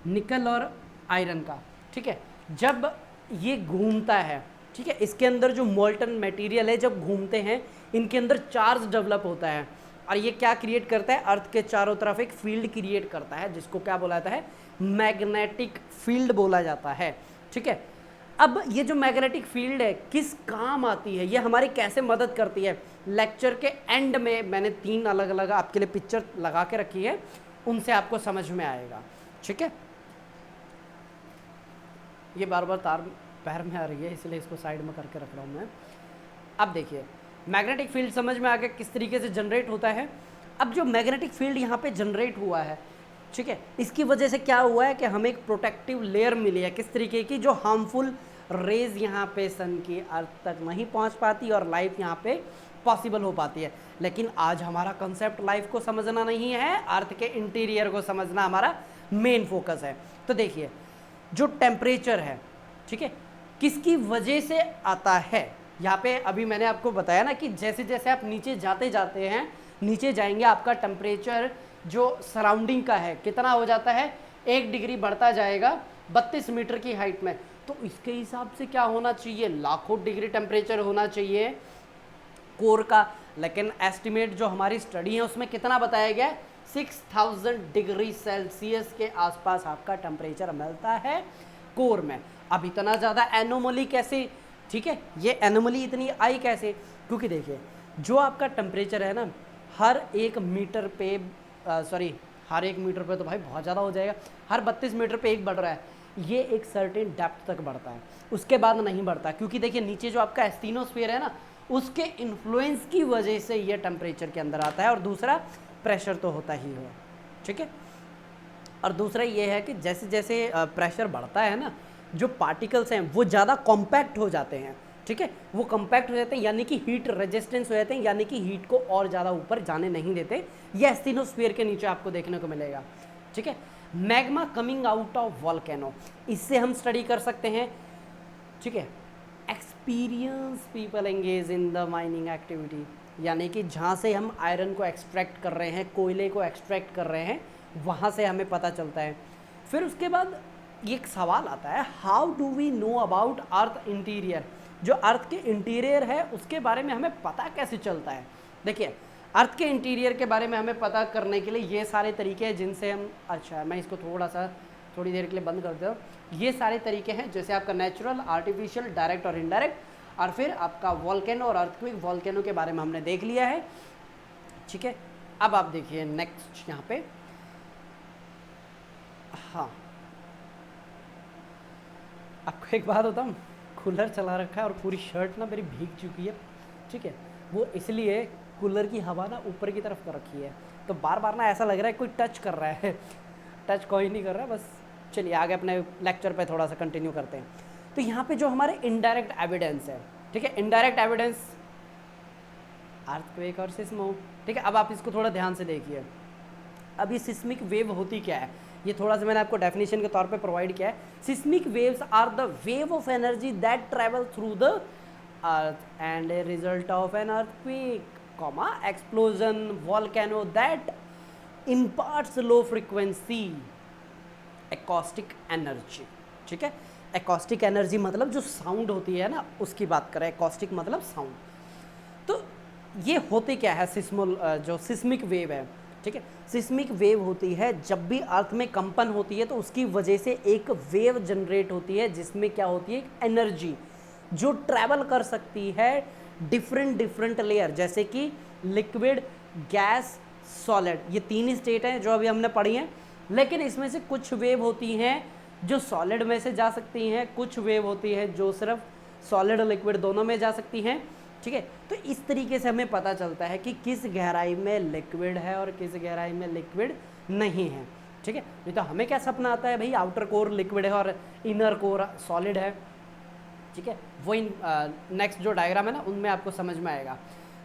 Speaker 1: निकल और आयरन का, ठीक है। जब ये घूमता है, ठीक है, इसके अंदर जो मोल्टन मटेरियल है, जब घूमते हैं इनके अंदर चार्ज डेवलप होता है, और ये क्या क्रिएट करता है, अर्थ के चारों तरफ एक फील्ड क्रिएट करता है, जिसको क्या बोला जाता है, मैग्नेटिक फील्ड बोला जाता है, ठीक है। अब ये जो मैग्नेटिक फील्ड है किस काम आती है, ये हमारी कैसे मदद करती है, लेक्चर के एंड में मैंने 3 अलग अलग आपके लिए पिक्चर लगा के रखी है, उनसे आपको समझ में आएगा, ठीक है। ये बार बार तार पैर में आ रही है, इसलिए इसको साइड में करके रख रहा हूँ मैं। अब देखिए मैग्नेटिक फील्ड समझ में आ गया किस तरीके से जनरेट होता है। अब जो मैग्नेटिक फील्ड यहाँ पे जनरेट हुआ है, ठीक है, इसकी वजह से क्या हुआ है कि हमें एक प्रोटेक्टिव लेयर मिली है, किस तरीके की, जो हार्मफुल रेज यहाँ पे सन की अर्थ तक नहीं पहुँच पाती और लाइफ यहाँ पे पॉसिबल हो पाती है। लेकिन आज हमारा कंसेप्ट लाइफ को समझना नहीं है, अर्थ के इंटीरियर को समझना हमारा मेन फोकस है। तो देखिए जो टेम्परेचर है, ठीक है, किसकी वजह से आता है, यहाँ पे अभी मैंने आपको बताया ना कि जैसे जैसे आप नीचे जाते हैं, नीचे जाएंगे आपका टेम्परेचर जो सराउंडिंग का है कितना हो जाता है, 1 डिग्री बढ़ता जाएगा 32 मीटर की हाइट में। तो इसके हिसाब से क्या होना चाहिए, लाखों डिग्री टेम्परेचर होना चाहिए कोर का, लेकिन एस्टिमेट जो हमारी स्टडी है उसमें कितना बताया गया, 6000 डिग्री सेल्सियस के आसपास आपका टेम्परेचर मिलता है कोर में। अब इतना ज़्यादा एनोमली कैसे, ठीक है, ये एनोमली इतनी आई कैसे, क्योंकि देखिए जो आपका टेम्परेचर है ना, हर 1 मीटर पे हर 1 मीटर पे तो भाई बहुत ज़्यादा हो जाएगा, हर 32 मीटर पे 1 बढ़ रहा है, ये एक सर्टेन डेप्थ तक बढ़ता है, उसके बाद नहीं बढ़ता, क्योंकि देखिए नीचे जो आपका एस्टिनोस्फीयर है ना, उसके इन्फ्लुएंस की वजह से ये टेम्परेचर के अंदर आता है, और दूसरा प्रेशर तो होता ही है, ठीक है। और दूसरा ये है कि जैसे जैसे प्रेशर बढ़ता है ना, जो पार्टिकल्स हैं वो ज़्यादा कॉम्पैक्ट हो जाते हैं, ठीक है, वो कॉम्पैक्ट हो जाते हैं, यानी कि हीट रेजिस्टेंस हो जाते हैं, यानी कि हीट को और ज़्यादा ऊपर जाने नहीं देते। ये एस्टिनोस्फीयर के नीचे आपको देखने को मिलेगा, ठीक है। Magma coming out of volcano, इससे हम स्टडी कर सकते हैं, ठीक है। Experience people engage in the mining activity, यानी कि जहाँ से हम आयरन को एक्सट्रैक्ट कर रहे हैं, कोयले को एक्सट्रैक्ट कर रहे हैं, वहाँ से हमें पता चलता है। फिर उसके बाद ये एक सवाल आता है, how do we know about earth interior, जो अर्थ के इंटीरियर है उसके बारे में हमें पता कैसे चलता है। देखिए अर्थ के इंटीरियर के बारे में हमें पता करने के लिए ये सारे तरीके हैं जिनसे हम, अच्छा मैं इसको थोड़ी देर के लिए बंद कर देता हूँ। ये सारे तरीके हैं, जैसे आपका नेचुरल, आर्टिफिशियल, डायरेक्ट और इनडायरेक्ट, और फिर आपका वोल्केनो और अर्थक्वेक। वोल्केनो के बारे में हमने देख लिया है, ठीक है। अब आप देखिए नेक्स्ट यहाँ पे, हाँ आपको एक बात बताऊँ, कूलर चला रखा है और पूरी शर्ट ना मेरी भीग चुकी है, ठीक है, वो इसलिए कूलर की हवा ना ऊपर की तरफ कर रखी है, तो बार बार ना ऐसा लग रहा है कोई टच कर रहा है। टच कोई नहीं कर रहा, बस चलिए आगे अपने लेक्चर पे थोड़ा सा कंटिन्यू करते हैं। तो यहाँ पे जो हमारे इनडायरेक्ट एविडेंस है, ठीक है, इनडायरेक्ट एविडेंस अर्थक्वेक और सिस्मो, ठीक है। अब आप इसको थोड़ा ध्यान से देखिए। अब ये सिस्मिक वेव होती क्या है, ये थोड़ा सा मैंने आपको डेफिनेशन के तौर पे प्रोवाइड किया है। Seismic waves are the wave of energy that travel through the earth and a result of an earthquake, comma explosion volcano that imparts low frequency acoustic energy, ठीक है। एकॉस्टिक एनर्जी मतलब जो sound होती है ना, उसकी बात करें। एकॉस्टिक मतलब साउंड। तो ये होते क्या है, जो सिस्मिक वेव है, ठीक है। सिस्मिक वेव होती है जब भी अर्थ में कंपन होती है तो उसकी वजह से एक वेव जनरेट होती है, जिसमें क्या होती है, एनर्जी जो ट्रैवल कर सकती है डिफरेंट लेयर, जैसे कि लिक्विड, गैस, सॉलिड। ये तीन स्टेट हैं जो अभी हमने पढ़ी हैं। लेकिन इसमें से कुछ वेव होती हैं जो सॉलिड में से जा सकती हैं, कुछ वेव होती है जो सिर्फ सॉलिड और लिक्विड दोनों में जा सकती हैं, ठीक है। तो इस तरीके से हमें पता चलता है कि किस गहराई में लिक्विड है और किस गहराई में लिक्विड नहीं है, ठीक है। नहीं तो हमें क्या सपना आता है भाई, आउटर कोर लिक्विड है और इनर कोर सॉलिड है, ठीक है। वो नेक्स्ट जो डायग्राम है ना, उनमें आपको समझ में आएगा।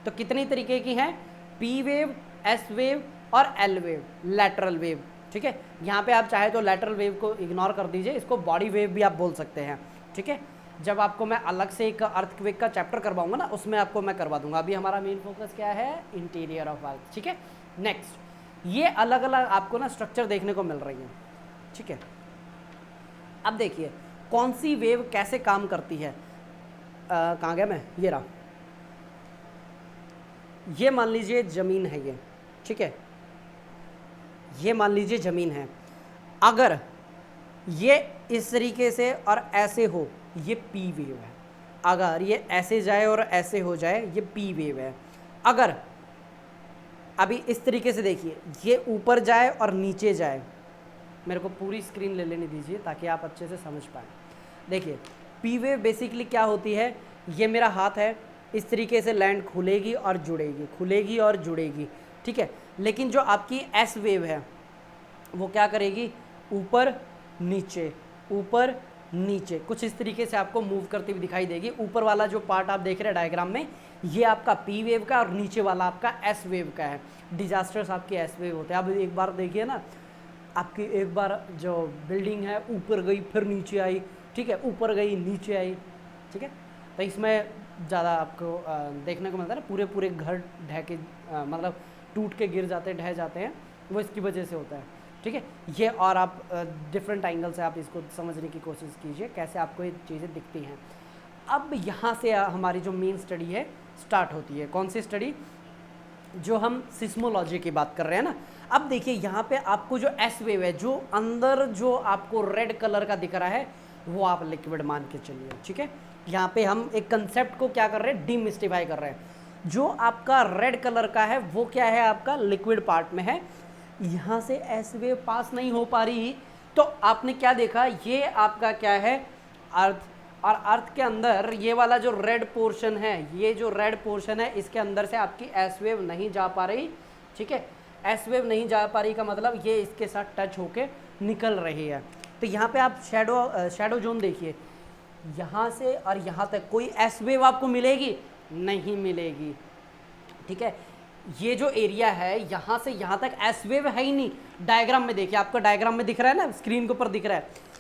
Speaker 1: तो कितनी तरीके की हैं, पी वेव, एस वेव और एल वेव, लैटरल वेव, ठीक है। यहाँ पे आप चाहे तो लैटरल वेव को इग्नोर कर दीजिए, इसको बॉडी वेव भी आप बोल सकते हैं, ठीक है। जब आपको मैं अलग से एक अर्थक्वेक का चैप्टर करवाऊंगा ना, उसमें आपको मैं करवा दूंगा। अभी हमारा मेन फोकस क्या है, इंटीरियर ऑफ अर्थ, ठीक है। नेक्स्ट, ये अलग अलग आपको ना स्ट्रक्चर देखने को मिल रही है, ठीक है। अब देखिए कौन सी वेव कैसे काम करती है। कहाँ गया मैं, ये रहा। ये मान लीजिए ज़मीन है ये, ठीक है। ये मान लीजिए ज़मीन है। अगर ये इस तरीके से और ऐसे हो, ये पी वेव है। अगर ये ऐसे जाए और ऐसे हो जाए, ये पी वेव है। अगर अभी इस तरीके से देखिए, ये ऊपर जाए और नीचे जाए, मेरे को पूरी स्क्रीन ले लेने दीजिए ताकि आप अच्छे से समझ पाएँ। देखिए पी वेव बेसिकली क्या होती है, ये मेरा हाथ है, इस तरीके से लैंड खुलेगी और जुड़ेगी, खुलेगी और जुड़ेगी, ठीक है। लेकिन जो आपकी एस वेव है वो क्या करेगी, ऊपर नीचे, ऊपर नीचे, कुछ इस तरीके से आपको मूव करती हुई दिखाई देगी। ऊपर वाला जो पार्ट आप देख रहे हैं डायग्राम में, ये आपका पी वेव का और नीचे वाला आपका एस वेव का है। डिजास्टर्स आपके एस वेव होते हैं। अब एक बार देखिए ना, आपकी एक बार जो बिल्डिंग है ऊपर गई फिर नीचे आई, ठीक है, ऊपर गई नीचे आई, ठीक है। तो इसमें ज़्यादा आपको देखने को मिलता है ना, पूरे पूरे घर ढह के मतलब टूट के गिर जाते हैं, ढह जाते हैं, वो इसकी वजह से होता है, ठीक है। ये और आप डिफरेंट एंगल से आप इसको समझने की कोशिश कीजिए कैसे आपको ये चीज़ें दिखती हैं। अब यहाँ से हमारी जो मेन स्टडी है स्टार्ट होती है। कौन सी स्टडी, जो हम सिस्मोलॉजी की बात कर रहे हैं ना। अब देखिए यहाँ पे आपको जो एस वेव है, जो अंदर जो आपको रेड कलर का दिख रहा है, वो आप लिक्विड मान के चलिए, ठीक है। यहाँ पे हम एक कंसेप्ट को क्या कर रहे हैं, डीमिस्टिफाई कर रहे हैं। जो आपका रेड कलर का है वो क्या है, आपका लिक्विड पार्ट में है। यहाँ से एस वेव पास नहीं हो पा रही, तो आपने क्या देखा, ये आपका क्या है, अर्थ। और अर्थ के अंदर ये वाला जो रेड पोर्शन है, ये जो रेड पोर्शन है, इसके अंदर से आपकी एस वेव नहीं जा पा रही, ठीक है। एस वेव नहीं जा पा रही का मतलब ये इसके साथ टच होके निकल रही है। तो यहाँ पे आप शैडो जोन देखिए, यहाँ से और यहाँ तक कोई एस वेव आपको मिलेगी नहीं मिलेगी, ठीक है। ये जो एरिया है यहाँ से यहाँ तक एस वेव है ही नहीं। डायग्राम में देखिए, आपका डायग्राम में दिख रहा है ना, स्क्रीन के ऊपर दिख रहा है।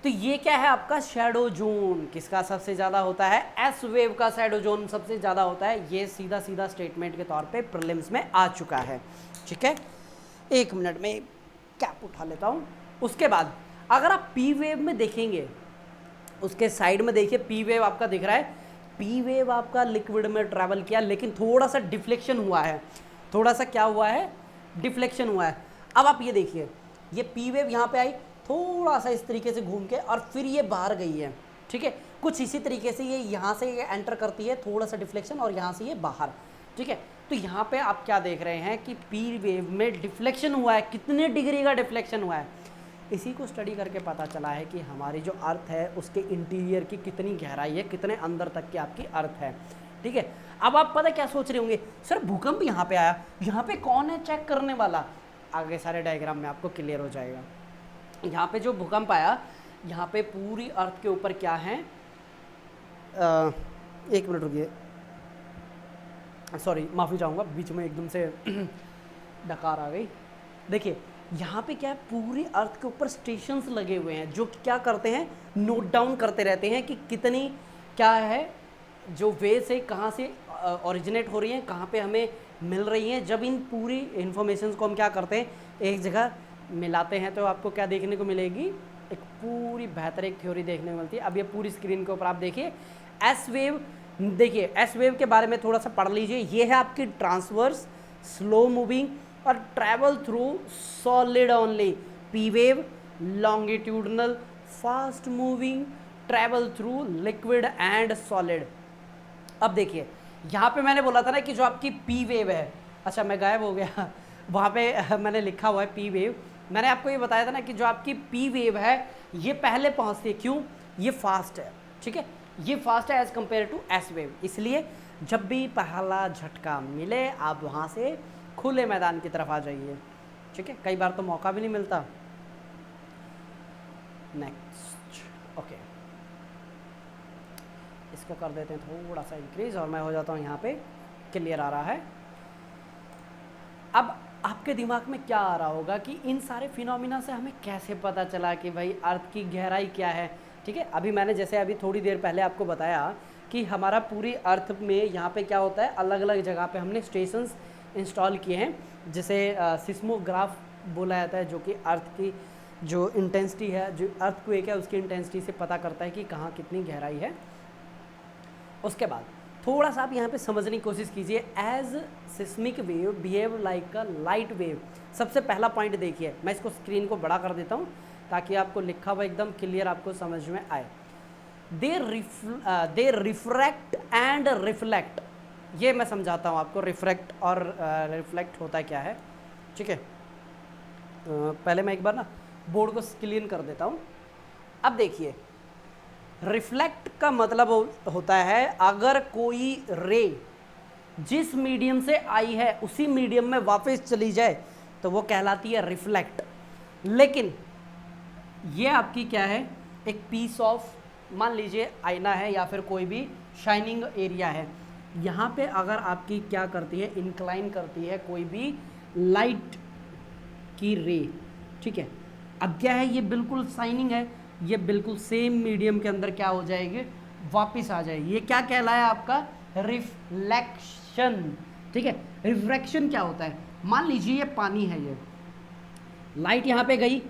Speaker 1: तो ये क्या है आपका शैडो जोन। किसका सबसे ज़्यादा होता है, एस वेव का शैडो जोन सबसे ज़्यादा होता है। ये सीधा सीधा स्टेटमेंट के तौर पे प्रीलिम्स में आ चुका है, ठीक है। एक मिनट में कैप उठा लेता हूँ। उसके बाद अगर आप पी वेव में देखेंगे, उसके साइड में देखिए पी वेव आपका दिख रहा है। पी वेव आपका लिक्विड में ट्रैवल किया, लेकिन थोड़ा सा डिफ्लेक्शन हुआ है, थोड़ा सा क्या हुआ है, डिफ्लेक्शन हुआ है। अब आप ये देखिए, ये पी वेव यहाँ पे आई, थोड़ा सा इस तरीके से घूम के और फिर ये बाहर गई है, ठीक है। कुछ इसी तरीके से ये यहाँ से ये एंटर करती है, थोड़ा सा डिफ्लेक्शन, और यहाँ से ये बाहर, ठीक है। तो यहाँ पे आप क्या देख रहे हैं कि पी वेव में डिफ्लेक्शन हुआ है। कितने डिग्री का डिफ्लेक्शन हुआ है, इसी को स्टडी करके पता चला है कि हमारी जो अर्थ है उसके इंटीरियर की कितनी गहराई है, कितने अंदर तक की आपकी अर्थ है, ठीक है। अब आप पता क्या सोच रहे होंगे, सर भूकंप यहाँ पे आया, यहाँ पे कौन है चेक करने वाला? आगे सारे डायग्राम में आपको क्लियर हो जाएगा। यहाँ पे जो भूकंप आया, यहाँ पे पूरी अर्थ के ऊपर क्या है, एक मिनट रुकिए, सॉरी माफ़ी चाहूँगा, बीच में एकदम से डकार आ गई। देखिए यहाँ पे क्या है, पूरी अर्थ के ऊपर स्टेशंस लगे हुए हैं जो क्या करते हैं, नोट डाउन करते रहते हैं कि कितनी क्या है जो वेव्स है, कहाँ से ओरिजिनेट हो रही हैं, कहाँ पे हमें मिल रही हैं। जब इन पूरी इन्फॉर्मेशन को हम क्या करते हैं, एक जगह मिलाते हैं, तो आपको क्या देखने को मिलेगी, एक पूरी बेहतर एक थ्योरी देखने को मिलती है। अब ये पूरी स्क्रीन के ऊपर आप देखिए एस वेव, देखिए एस वेव के बारे में थोड़ा सा पढ़ लीजिए। ये है आपकी ट्रांसवर्स, स्लो मूविंग और travel through solid only. P wave longitudinal, fast moving, travel through liquid and solid. अब देखिए यहाँ पे मैंने बोला था ना कि जो आपकी पी वेव है, अच्छा मैं गायब हो गया वहाँ पे मैंने लिखा हुआ है पी वेव। मैंने आपको ये बताया था ना कि जो आपकी पी वेव है ये पहले पहुँचती है, क्यों, ये फास्ट है, ठीक है, ये फास्ट है as compare to S wave. इसलिए जब भी पहला झटका मिले आप वहाँ से खुले मैदान की तरफ आ जाइए, ठीक है, कई बार तो मौका भी नहीं मिलता। नेक्स्ट, ओके, इसको कर देते हैं थोड़ा सा इंक्रीज और मैं हो जाता हूँ यहाँ पे क्लियर आ रहा है। अब आपके दिमाग में क्या आ रहा होगा कि इन सारे फिनोमिना से हमें कैसे पता चला कि भाई अर्थ की गहराई क्या है, ठीक है। अभी मैंने जैसे अभी थोड़ी देर पहले आपको बताया कि हमारा पूरी अर्थ में यहाँ पे क्या होता है, अलग अलग जगह पे हमने स्टेशंस इंस्टॉल किए हैं, जिसे सिस्मोग्राफ बोला जाता है, जो कि अर्थ की जो इंटेंसिटी है, जो अर्थक्वेक है उसकी इंटेंसिटी से पता करता है कि कहाँ कितनी गहराई है। उसके बाद थोड़ा सा आप यहाँ पे समझने की कोशिश कीजिए, as seismic wave behave like a light wave. सबसे पहला पॉइंट देखिए, मैं इसको स्क्रीन को बड़ा कर देता हूँ ताकि आपको लिखा हुआ एकदम क्लियर आपको समझ में आए। दे रिफ्रैक्ट एंड रिफ्लेक्ट, ये मैं समझाता हूँ आपको, रिफ्रैक्ट और रिफ्लेक्ट होता है क्या है, ठीक है। पहले मैं एक बार ना बोर्ड को क्लीन कर देता हूँ। अब देखिए रिफ्लेक्ट का मतलब होता है अगर कोई रे जिस मीडियम से आई है उसी मीडियम में वापस चली जाए तो वो कहलाती है रिफ्लेक्ट। लेकिन ये आपकी क्या है, एक पीस ऑफ, मान लीजिए आईना है या फिर कोई भी शाइनिंग एरिया है, यहाँ पे अगर आपकी क्या करती है, इंक्लाइन करती है कोई भी लाइट की रे, ठीक है। अब क्या है, ये बिल्कुल शाइनिंग है, ये बिल्कुल सेम मीडियम के अंदर क्या हो जाएगी, वापस आ जाएगी। ये क्या कहलाया आपका, रिफ्लेक्शन, ठीक है। रिफ्रैक्शन क्या होता है, मान लीजिए ये पानी है, ये लाइट यहाँ पे गई,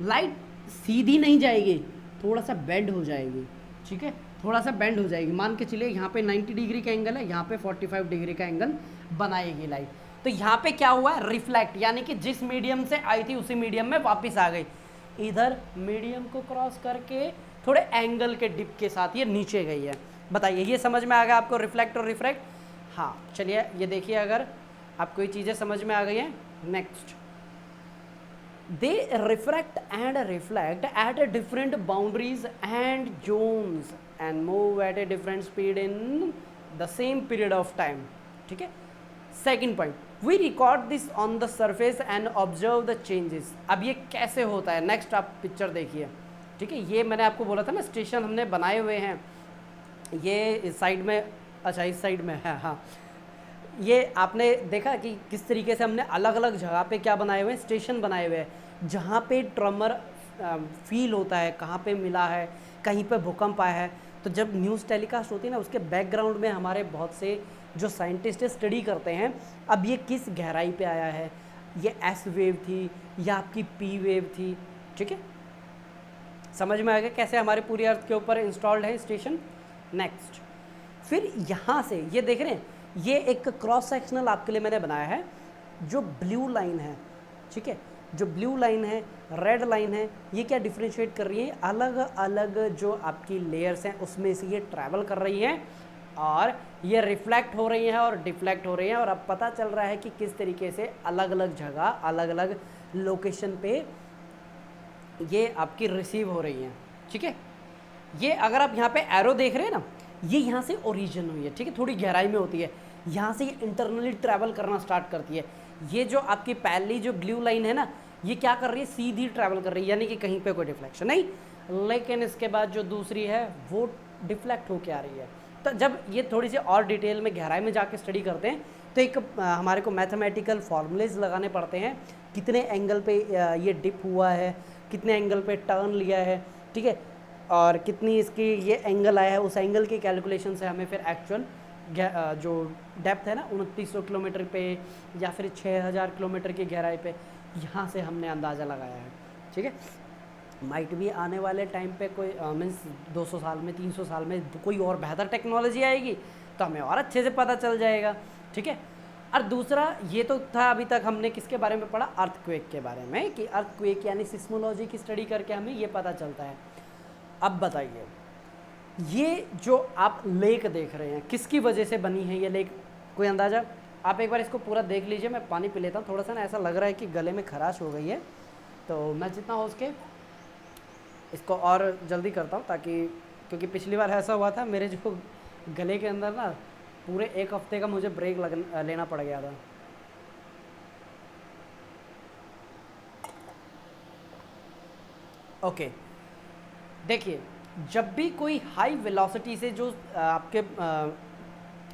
Speaker 1: लाइट सीधी नहीं जाएगी, थोड़ा सा बेंड हो जाएगी, ठीक है, थोड़ा सा बेंड हो जाएगी। मान के चलिए यहाँ पे 90 डिग्री का एंगल है, यहाँ पे 45 डिग्री का एंगल बनाएगी लाइट। तो यहाँ पे क्या हुआ, रिफ्लेक्ट, यानी कि जिस मीडियम से आई थी उसी मीडियम में वापस आ गई। इधर मीडियम को क्रॉस करके थोड़े एंगल के डिप के साथ ये नीचे गई है। बताइए ये समझ में आ गया आपको, रिफ्लेक्ट और रिफ्रैक्ट। हाँ चलिए ये देखिए, अगर आपको ये चीज़ें समझ में आ गई हैं, next, they refract and reflect at a different boundaries and zones and move at a different speed in the same period of time, ठीक है। Second point, we record this on the surface and observe the changes. अब ये कैसे होता है, next आप picture देखिए, ठीक है। ये मैंने आपको बोला था ना, स्टेशन हमने बनाए हुए हैं, ये इस साइड में, अच्छा इस साइड में है, हाँ। ये आपने देखा कि किस तरीके से हमने अलग अलग जगह पे क्या बनाए हुए हैं, स्टेशन बनाए हुए हैं, जहाँ पे ट्रमर फील होता है, कहाँ पे मिला है, कहीं पे भूकंप आया है। तो जब न्यूज़ टेलीकास्ट होती है ना, उसके बैकग्राउंड में हमारे बहुत से जो साइंटिस्ट स्टडी करते हैं, अब ये किस गहराई पे आया है, ये एस वेव थी या आपकी पी वेव थी, ठीक है। समझ में आ गया कैसे हमारे पूरी अर्थ के ऊपर इंस्टॉल्ड है स्टेशन। नेक्स्ट, फिर यहाँ से ये देख रहे हैं, ये एक क्रॉस सेक्शनल आपके लिए मैंने बनाया है, जो ब्लू लाइन है, ठीक है, जो ब्लू लाइन है, रेड लाइन है, ये क्या डिफ्रेंशिएट कर रही है, अलग अलग जो आपकी लेयर्स हैं उसमें से ये ट्रैवल कर रही हैं और ये रिफ्लेक्ट हो रही हैं और डिफ्लेक्ट हो रही हैं। और अब पता चल रहा है कि किस तरीके से अलग अलग जगह, अलग अलग लोकेशन पे ये आपकी रिसीव हो रही हैं, ठीक है। ये अगर आप यहाँ पे एरो देख रहे हैं ना, ये यहाँ से ओरिजिन हुई है, ठीक है, थोड़ी गहराई में होती है, यहाँ से ये इंटरनली ट्रैवल करना स्टार्ट करती है। ये जो आपकी पहली जो ब्लू लाइन है ना, ये क्या कर रही है, सीधी ट्रैवल कर रही है, यानी कि कहीं पे कोई डिफ्लेक्शन नहीं, लेकिन इसके बाद जो दूसरी है वो डिफ्लेक्ट होके आ रही है। तो जब ये थोड़ी सी और डिटेल में गहराई में जाके स्टडी करते हैं तो एक हमारे को मैथमेटिकल फॉर्मूलेज लगाने पड़ते हैं, कितने एंगल पे ये डिप हुआ है, कितने एंगल पे टर्न लिया है, ठीक है, और कितनी इसकी ये एंगल आया है, उस एंगल की कैलकुलेशन से हमें फिर एक्चुअल जो डेप्थ है ना 2900 किलोमीटर पे या फिर 6000 किलोमीटर की गहराई पे, यहाँ से हमने अंदाज़ा लगाया है, ठीक है। माइट भी आने वाले टाइम पे कोई मीन्स 200 साल में 300 साल में कोई और बेहतर टेक्नोलॉजी आएगी तो हमें और अच्छे से पता चल जाएगा, ठीक है। और दूसरा ये तो था अभी तक हमने किसके बारे में पढ़ा, अर्थक्वेक के बारे में, कि अर्थक्वेक यानी सिस्मोलॉजी की स्टडी करके हमें ये पता चलता है। अब बताइए ये जो आप लेक देख रहे हैं किसकी वजह से बनी है ये लेक, कोई अंदाज़ा? आप एक बार इसको पूरा देख लीजिए, मैं पानी पी लेता हूँ, थोड़ा सा ना ऐसा लग रहा है कि गले में खराश हो गई है, तो मैं जितना हो उसके इसको और जल्दी करता हूँ, ताकि क्योंकि पिछली बार ऐसा हुआ था मेरे जो गले के अंदर ना पूरे एक हफ्ते का मुझे ब्रेक लेना पड़ गया था। ओके, देखिए जब भी कोई हाई वेलोसिटी से जो आपके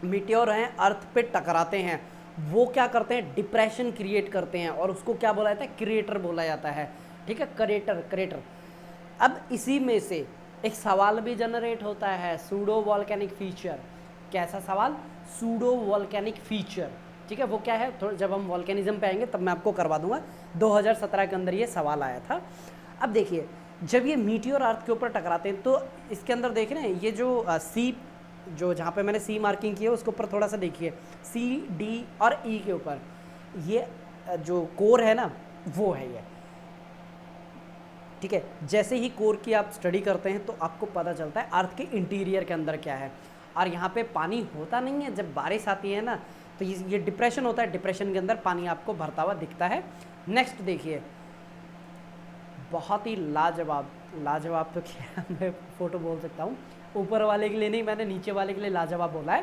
Speaker 1: मीटियोर हैं अर्थ पे टकराते हैं, वो क्या करते हैं, डिप्रेशन क्रिएट करते हैं, और उसको क्या बोला जाता है, क्रिएटर बोला जाता है, ठीक है, क्रेटर। अब इसी में से एक सवाल भी जनरेट होता है, सूडो वॉल्केनिक फीचर। कैसा सवाल, सूडो वॉल्केनिक फीचर, ठीक है, वो क्या है, थोड़ा जब हम वॉल्केनिज्म पे आएंगे तब मैं आपको करवा दूंगा। 2017 के अंदर ये सवाल आया था। अब देखिए जब ये मीटियोर अर्थ के ऊपर टकराते हैं तो इसके अंदर देख रहे हैं ये जो सी, जो जहाँ पे मैंने सी मार्किंग की है उसके ऊपर थोड़ा सा देखिए, सी डी और ई के ऊपर ये जो कोर है ना वो है ये, ठीक है। जैसे ही कोर की आप स्टडी करते हैं तो आपको पता चलता है अर्थ के इंटीरियर के अंदर क्या है, और यहाँ पे पानी होता नहीं है, जब बारिश आती है ना तो ये डिप्रेशन होता है, डिप्रेशन के अंदर पानी आपको भरता हुआ दिखता है। नेक्स्ट देखिए, बहुत ही लाजवाब तो क्या मैं फ़ोटो बोल सकता हूँ, ऊपर वाले के लिए नहीं, मैंने नीचे वाले के लिए लाजवाब बोला है,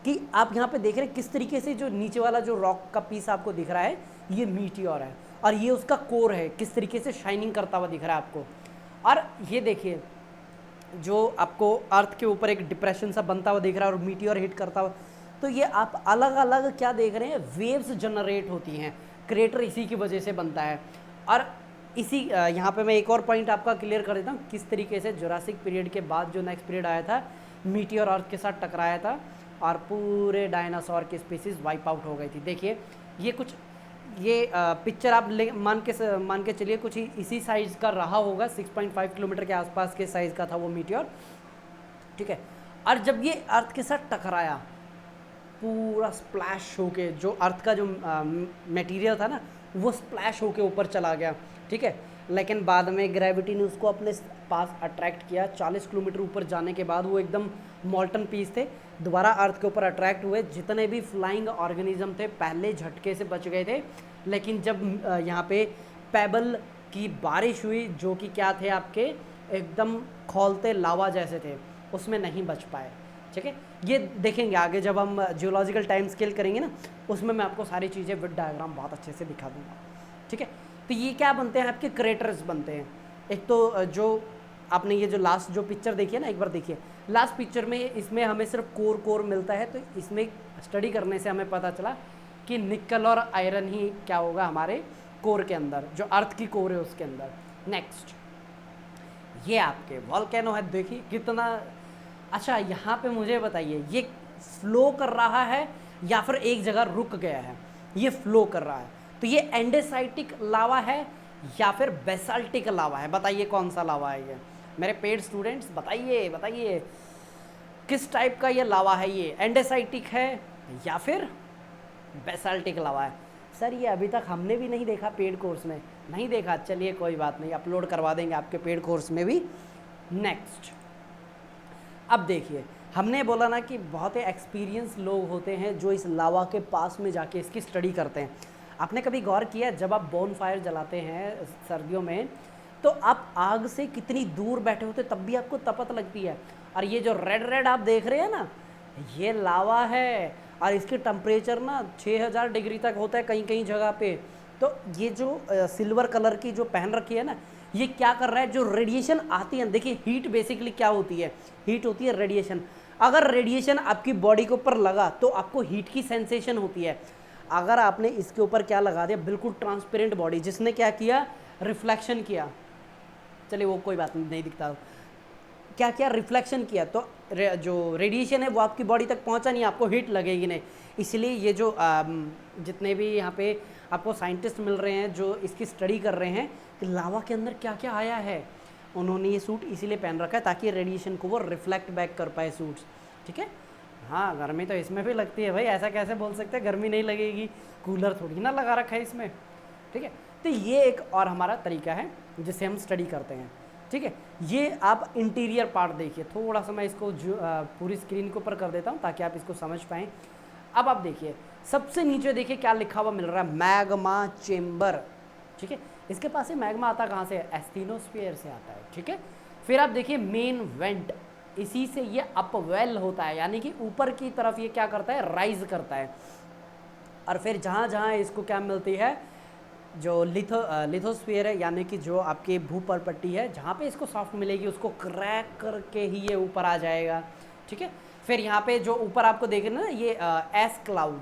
Speaker 1: कि आप यहाँ पे देख रहे हैं किस तरीके से जो नीचे वाला जो रॉक का पीस आपको दिख रहा है ये मीटियोर है, और ये उसका कोर है, किस तरीके से शाइनिंग करता हुआ दिख रहा है आपको। और ये देखिए जो आपको अर्थ के ऊपर एक डिप्रेशन सा बनता हुआ दिख रहा है और मीटियोर हिट करता हुआ, तो ये आप अलग अलग क्या देख रहे हैं, वेव्स जनरेट होती हैं, क्रेटर इसी की वजह से बनता है। और इसी यहाँ पे मैं एक और पॉइंट आपका क्लियर कर देता हूँ, किस तरीके से जुरासिक पीरियड के बाद जो नेक्स्ट पीरियड आया था मीटियोर अर्थ के साथ टकराया था और पूरे डायनासोर की स्पीसीज वाइप आउट हो गई थी। देखिए ये कुछ ये पिक्चर आप मान के चलिए कुछ इसी साइज़ का रहा होगा, 6.5 किलोमीटर के आसपास के साइज़ का था वो मीटियोर, ठीक है। और जब ये अर्थ के साथ टकराया पूरा स्प्लैश होके, जो अर्थ का जो मटेरियल था ना वो स्प्लैश होके ऊपर चला गया, ठीक है। लेकिन बाद में ग्रेविटी ने उसको अपने पास अट्रैक्ट किया, 40 किलोमीटर ऊपर जाने के बाद वो एकदम मॉल्टन पीस थे, दोबारा अर्थ के ऊपर अट्रैक्ट हुए। जितने भी फ्लाइंग ऑर्गेनिज्म थे पहले झटके से बच गए थे, लेकिन जब यहाँ पे पेबल की बारिश हुई जो कि क्या थे आपके एकदम खौलते लावा जैसे थे, उसमें नहीं बच पाए, ठीक है। ये देखेंगे आगे जब हम जियोलॉजिकल टाइम स्केल करेंगे ना, उसमें मैं आपको सारी चीज़ें विद डायग्राम बहुत अच्छे से दिखा दूंगा, ठीक है। तो ये क्या बनते हैं, आपके क्रेटर्स बनते हैं। एक तो जो आपने ये जो लास्ट जो पिक्चर देखी है ना, एक बार देखिए लास्ट पिक्चर में, इसमें हमें सिर्फ कोर मिलता है, तो इसमें स्टडी करने से हमें पता चला कि निकल और आयरन ही क्या होगा हमारे कोर के अंदर, जो अर्थ की कोर है उसके अंदर। नेक्स्ट ये आपके वॉल्केनो है, देखिए कितना अच्छा। यहाँ पे मुझे बताइए ये फ्लो कर रहा है या फिर एक जगह रुक गया है? ये फ्लो कर रहा है, तो ये एंडेसाइटिक लावा है या फिर बेसाल्टिक लावा है? बताइए कौन सा लावा है ये, मेरे पेड स्टूडेंट्स बताइए किस टाइप का ये लावा है, ये एंडेसाइटिक है या फिर बेसाल्टिक लावा है? सर ये अभी तक हमने भी नहीं देखा, पेड कोर्स में नहीं देखा, चलिए कोई बात नहीं, अपलोड करवा देंगे आपके पेड कोर्स में भी। नेक्स्ट अब देखिए, हमने बोला ना कि बहुत ही एक्सपीरियंस लोग होते हैं जो इस लावा के पास में जाके इसकी स्टडी करते हैं। आपने कभी गौर किया जब आप बोन फायर जलाते हैं सर्दियों में, तो आप आग से कितनी दूर बैठे होते तब भी आपको तपत लगती है, और ये जो रेड रेड आप देख रहे हैं ना, ये लावा है और इसकी टेम्परेचर ना 6000 डिग्री तक होता है कहीं कहीं जगह पे। तो ये जो सिल्वर कलर की जो पहन रखी है ना, ये क्या कर रहा है, जो रेडिएशन आती है, देखिए हीट बेसिकली क्या होती है, हीट होती है रेडिएशन। अगर रेडिएशन आपकी बॉडी के ऊपर लगा तो आपको हीट की सेंसेशन होती है। अगर आपने इसके ऊपर क्या लगा दिया, बिल्कुल ट्रांसपेरेंट बॉडी, जिसने क्या किया, रिफ्लेक्शन किया, चलिए वो कोई बात नहीं दिखता, क्या क्या रिफ्लेक्शन किया, तो जो रेडिएशन है वो आपकी बॉडी तक पहुंचा नहीं, आपको हीट लगेगी नहीं। इसलिए ये जो जितने भी यहाँ पे आपको साइंटिस्ट मिल रहे हैं जो इसकी स्टडी कर रहे हैं कि लावा के अंदर क्या क्या आया है, उन्होंने ये सूट इसीलिए पहन रखा है ताकि रेडिएशन को वो रिफ्लेक्ट बैक कर पाए सूट्स, ठीक है। हाँ, गर्मी तो इसमें भी लगती है भाई, ऐसा कैसे बोल सकते हैं गर्मी नहीं लगेगी, कूलर थोड़ी ना लगा रखा है इसमें, ठीक है। तो ये एक और हमारा तरीका है जिससे हम स्टडी करते हैं, ठीक है। ये आप इंटीरियर पार्ट देखिए, थोड़ा सा मैं इसको पूरी स्क्रीन के ऊपर कर देता हूँ ताकि आप इसको समझ पाएँ। अब आप देखिए सबसे नीचे देखिए क्या लिखा हुआ मिल रहा है, मैग्मा चेम्बर, ठीक है। इसके पास से मैग्मा आता कहाँ से, एस्थेनोस्फीयर से आता है, ठीक है। फिर आप देखिए मेन वेंट, इसी से ये अपवेल होता है, यानी कि ऊपर की तरफ ये क्या करता है, राइज करता है। और फिर जहाँ जहाँ इसको क्या मिलती है, जो लिथोस्फीयर है, यानी कि जो आपकी भूपर पट्टी है, जहाँ पे इसको सॉफ्ट मिलेगी उसको क्रैक करके ही ये ऊपर आ जाएगा, ठीक है। फिर यहाँ पे जो ऊपर आपको देख रहे हैं ना, ये एस क्लाउड,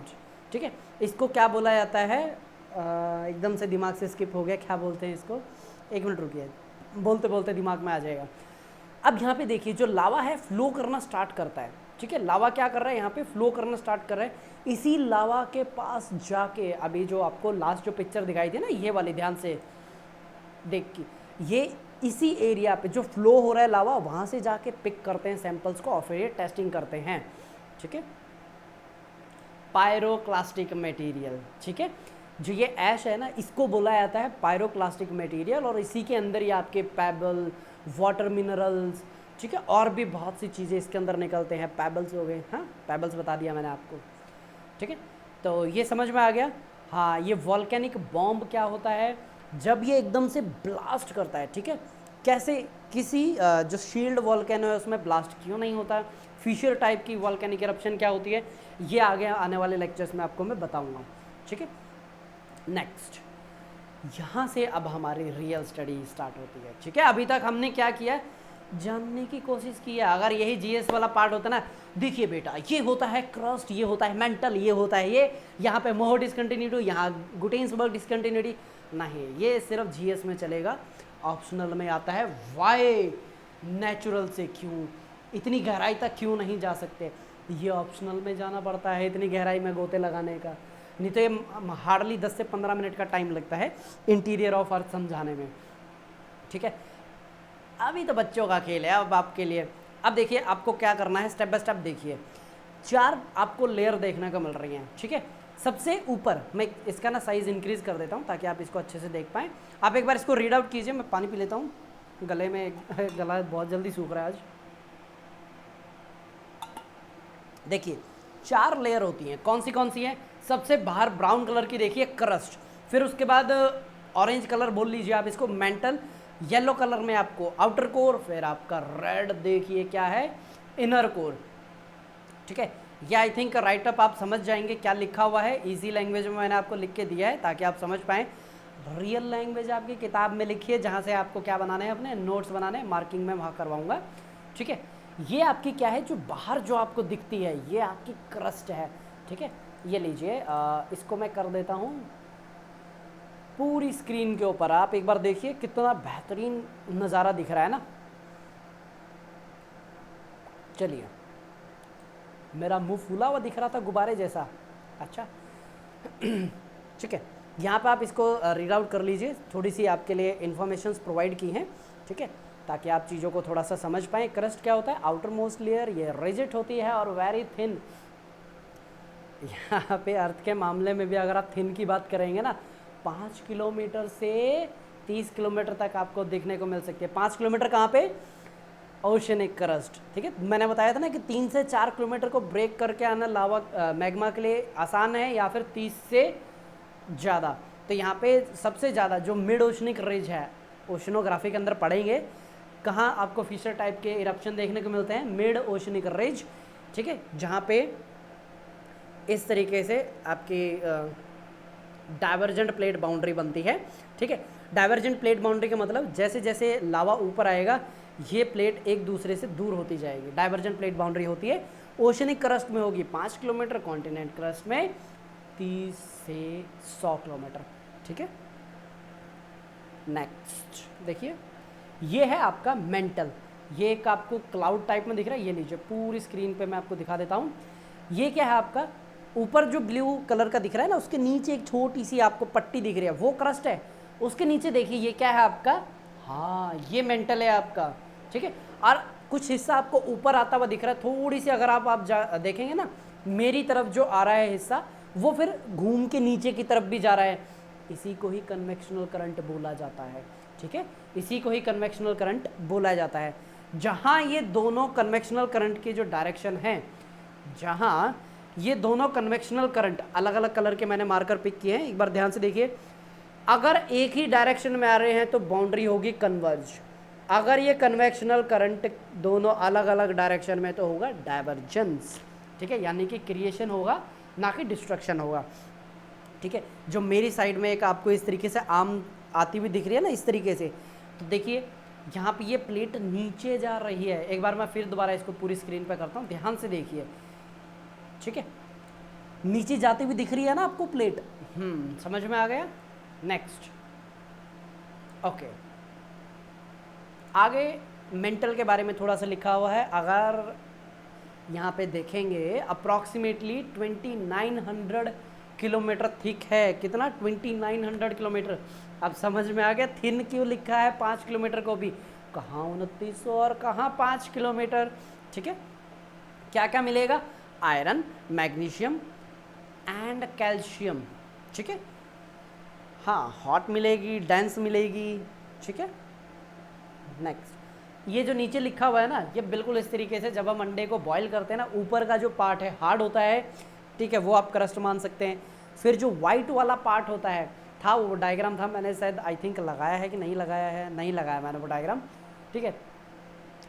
Speaker 1: ठीक है, इसको क्या बोला जाता है, एकदम से दिमाग से स्किप हो गया, क्या बोलते हैं इसको, एक मिनट रुकिए, बोलते बोलते दिमाग में आ जाएगा। अब यहाँ पे देखिए जो लावा है फ्लो करना स्टार्ट करता है, ठीक है। लावा क्या कर रहा है, यहाँ पे फ्लो करना स्टार्ट कर रहा है। इसी लावा के पास जाके, अभी जो आपको लास्ट जो पिक्चर दिखाई दी ना, ये वाली ध्यान से देख के, ये इसी एरिया पे जो फ्लो हो रहा है लावा, वहाँ से जाके पिक करते हैं सैंपल्स को और फिर ये टेस्टिंग करते हैं, ठीक है। पायरोक्लास्टिक मटेरियल, ठीक है, जो ये ऐश है ना, इसको बोला जाता है पायरोक्लास्टिक मटेरियल, और इसी के अंदर ये आपके पैबल, वाटर मिनरल्स, ठीक है, और भी बहुत सी चीज़ें इसके अंदर निकलते हैं। पैबल्स हो गए, हाँ पैबल्स बता दिया मैंने आपको, ठीक है। तो ये समझ में आ गया। हाँ, ये वॉल्केनिक बॉम्ब क्या होता है, जब ये एकदम से ब्लास्ट करता है, ठीक है, कैसे किसी जो शील्ड वॉल्केनो है उसमें ब्लास्ट क्यों नहीं होता, फिशर टाइप की वॉल्केनिक इरप्शन क्या होती है, ये आगे आने वाले लेक्चर्स में आपको मैं बताऊंगा, ठीक है। नेक्स्ट, यहाँ से अब हमारी रियल स्टडी स्टार्ट होती है, ठीक है। अभी तक हमने क्या किया, जानने की कोशिश की है। अगर यही जीएस वाला पार्ट होता ना, देखिए बेटा ये होता है क्रस्ट, ये होता है मेंटल, ये होता है ये, यहाँ पे मोहो डिसकंटिन्यूटी, यहाँ गुटेन्सबर्ग डिसकंटिन्यूटी, नहीं, ये सिर्फ जीएस में चलेगा। ऑप्शनल में आता है वाई, नेचुरल से क्यों, इतनी गहराई तक क्यों नहीं जा सकते, ये ऑप्शनल में जाना पड़ता है इतनी गहराई में गोते लगाने का, नहीं तो ये हार्डली 10 से 15 मिनट का टाइम लगता है इंटीरियर ऑफ अर्थ समझाने में, ठीक है। अभी तो बच्चों का खेल है, अब आपके लिए। अब देखिए आपको क्या करना है, स्टेप बाय स्टेप देखिए। 4 आपको लेयर देखने को मिल रही हैं, ठीक है। सबसे ऊपर मैं इसका ना साइज़ इंक्रीज कर देता हूँ ताकि आप इसको अच्छे से देख पाएँ। आप एक बार इसको रीड आउट कीजिए, मैं पानी पी लेता हूँ, गले में गला बहुत जल्दी सूख रहा है आज। देखिए 4 लेयर होती हैं, कौन सी है, सबसे बाहर ब्राउन कलर की देखिए क्रस्ट, फिर उसके बाद ऑरेंज कलर बोल लीजिए आप इसको मेंटल, येलो कलर में आपको आउटर कोर, फिर आपका रेड देखिए क्या है, इनर कोर, ठीक है। ये आई थिंक राइट अप आप समझ जाएंगे क्या लिखा हुआ है, इजी लैंग्वेज में मैंने आपको लिख के दिया है ताकि आप समझ पाएँ। रियल लैंग्वेज आपकी किताब में लिखिए, जहाँ से आपको क्या बनाने हैं, अपने नोट्स बनाने हैं, मार्किंग में वहाँ करवाऊँगा, ठीक है। ये आपकी क्या है, जो बाहर जो आपको दिखती है ये आपकी क्रस्ट है, ठीक है। ये लीजिए, इसको मैं कर देता हूँ पूरी स्क्रीन के ऊपर, आप एक बार देखिए कितना बेहतरीन नज़ारा दिख रहा है ना। चलिए, मेरा मुंह फूला हुआ दिख रहा था गुब्बारे जैसा, अच्छा ठीक है। यहाँ पे आप इसको रीड आउट कर लीजिए, थोड़ी सी आपके लिए इन्फॉर्मेशंस प्रोवाइड की हैं, ठीक है, ताकि आप चीज़ों को थोड़ा सा समझ पाएँ। क्रस्ट क्या होता है, आउटर मोस्ट लेयर, ये रिजिड होती है और वेरी थिन। यहाँ पे अर्थ के मामले में भी अगर आप थिन की बात करेंगे ना, 5 किलोमीटर से 30 किलोमीटर तक आपको देखने को मिल सकती है। 5 किलोमीटर कहाँ पे, ओशनिक क्रस्ट, ठीक है। मैंने बताया था ना कि 3 से 4 किलोमीटर को ब्रेक करके आना लावा मैग्मा के लिए आसान है, या फिर 30 से ज़्यादा। तो यहाँ पे सबसे ज़्यादा जो मिड ओशनिक रिज है, ओशनोग्राफी के अंदर पढ़ेंगे, कहाँ आपको फिशर टाइप के इरप्शन देखने को मिलते हैं? मिड ओशनिक रिज, ठीक है, जहाँ पे इस तरीके से आपकी डाइवर्जेंट प्लेट बाउंड्री बनती है, ठीक है। डाइवर्जेंट प्लेट बाउंड्री का मतलब जैसे जैसे लावा ऊपर आएगा ये प्लेट एक दूसरे से दूर होती जाएगी, डाइवर्जेंट प्लेट बाउंड्री होती है। ओशनिक क्रस्ट में होगी 5 किलोमीटर, कॉन्टिनेंट क्रस्ट में 30 से 100 किलोमीटर, ठीक है। नेक्स्ट देखिए, ये है आपका मेंटल, ये एक आपको क्लाउड टाइप में दिख रहा है, ये लीजिए पूरी स्क्रीन पे मैं आपको दिखा देता हूँ। ये क्या है आपका, ऊपर जो ब्लू कलर का दिख रहा है ना, उसके नीचे एक छोटी सी आपको पट्टी दिख रही है, वो क्रस्ट है। उसके नीचे देखिए ये क्या है आपका, हाँ ये मेंटल है आपका, ठीक है। और कुछ हिस्सा आपको ऊपर आता हुआ दिख रहा है, थोड़ी सी अगर आप देखेंगे ना, मेरी तरफ जो आ रहा है हिस्सा वो फिर घूम के नीचे की तरफ भी जा रहा है, इसी को ही कन्वेक्शनल करंट बोला जाता है, ठीक है। इसी को ही कन्वेक्शनल करंट बोला जाता है। जहाँ ये दोनों कन्वेक्शनल करंट के जो डायरेक्शन हैं, जहाँ ये दोनों कन्वेक्शनल करंट अलग अलग कलर के मैंने मार्कर पिक किए हैं, एक बार ध्यान से देखिए। अगर एक ही डायरेक्शन में आ रहे हैं तो बाउंड्री होगी कन्वर्ज, अगर ये कन्वेक्शनल करंट दोनों अलग अलग डायरेक्शन में तो होगा डाइवर्जेंस, ठीक है, यानी कि क्रिएशन होगा ना कि डिस्ट्रक्शन होगा, ठीक है। जो मेरी साइड में एक आपको इस तरीके से आम आती हुई दिख रही है ना, इस तरीके से, तो देखिए यहाँ पे ये प्लेट नीचे जा रही है। एक बार मैं फिर दोबारा इसको पूरी स्क्रीन पे करता हूँ, ध्यान से देखिए, ठीक है, नीचे जाती हुई दिख रही है ना आपको प्लेट, समझ में आ गया। नेक्स्ट, ओके, आगे मेंटल के बारे में थोड़ा सा लिखा हुआ है। अगर यहाँ पे देखेंगे अप्रॉक्सीमेटली 2900 किलोमीटर थिक है। कितना? 2900 किलोमीटर। अब समझ में आ गया थिन क्यों लिखा है 5 किलोमीटर को भी, कहाँ 2900 और कहाँ 5 किलोमीटर, ठीक है। क्या क्या मिलेगा? आयरन, मैग्नीशियम एंड कैल्शियम, ठीक है। हाँ, हॉट मिलेगी, डेंस मिलेगी, ठीक है। नेक्स्ट, ये जो नीचे लिखा हुआ है ना, ये बिल्कुल इस तरीके से जब हम अंडे को बॉईल करते हैं ना, ऊपर का जो पार्ट है हार्ड होता है, ठीक है, वो आप क्रस्ट मान सकते हैं। फिर जो वाइट वाला पार्ट होता है, था वो डायग्राम था, मैंने शायद आई थिंक लगाया है कि नहीं लगाया है, नहीं लगाया मैंने वो डायग्राम, ठीक है।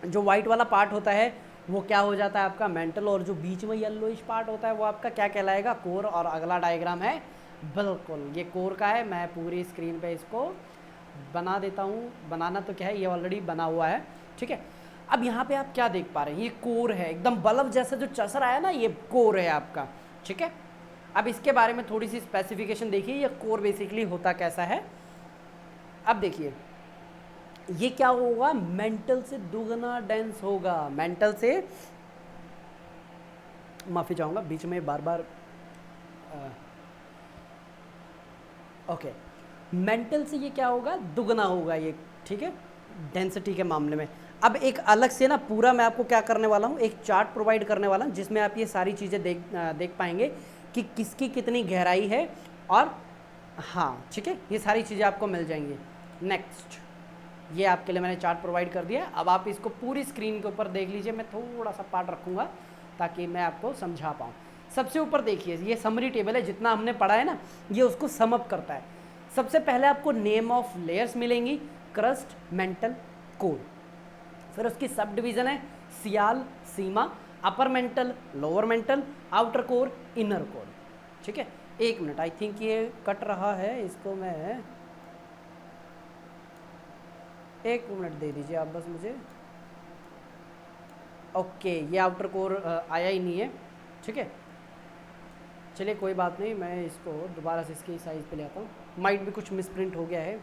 Speaker 1: जो वाइट वाला पार्ट होता है वो क्या हो जाता है आपका मेंटल, और जो बीच में येलोइश पार्ट होता है वो आपका क्या कहलाएगा? कोर। और अगला डायग्राम है बिल्कुल ये कोर का है। मैं पूरी स्क्रीन पे इसको बना देता हूँ, बनाना तो क्या है, ये ऑलरेडी बना हुआ है, ठीक है। अब यहाँ पे आप क्या देख पा रहे हैं, ये कोर है, एकदम बल्ब जैसा जो चसर आया ना, ये कोर है आपका, ठीक है। अब इसके बारे में थोड़ी सी स्पेसिफिकेशन देखिए, ये कोर बेसिकली होता कैसा है। अब देखिए ये क्या होगा, मेंटल से दुगना डेंस होगा, मेंटल से, माफी चाहूँगा बीच में बार बार, ओके, मेंटल से ये क्या होगा, दुगना होगा ये, ठीक है, डेंसिटी के मामले में। अब एक अलग से ना पूरा मैं आपको क्या करने वाला हूँ, एक चार्ट प्रोवाइड करने वाला हूँ जिसमें आप ये सारी चीज़ें देख पाएंगे कि किसकी कितनी गहराई है, और हाँ ठीक है, ये सारी चीज़ें आपको मिल जाएंगी। नेक्स्ट, ये आपके लिए मैंने चार्ट प्रोवाइड कर दिया। अब आप इसको पूरी स्क्रीन के ऊपर देख लीजिए, मैं थोड़ा सा पार्ट रखूँगा ताकि मैं आपको समझा पाऊँ। सबसे ऊपर देखिए, ये समरी टेबल है, जितना हमने पढ़ा है ना ये उसको सम अप करता है। सबसे पहले आपको नेम ऑफ लेयर्स मिलेंगी, क्रस्ट, मेंटल, कोर। फिर उसकी सब डिवीज़न है sial, sima, upper mantle, lower mantle, outer core, inner core, ठीक है। एक मिनट, आई थिंक ये कट रहा है, इसको मैं एक मिनट दे दीजिए आप बस मुझे। ओके, ये आउटर कोर आया ही नहीं है, ठीक है, चलिए कोई बात नहीं, मैं इसको दोबारा से इसकी साइज़ पे ले आता हूँ, माइट भी कुछ मिसप्रिंट हो गया है।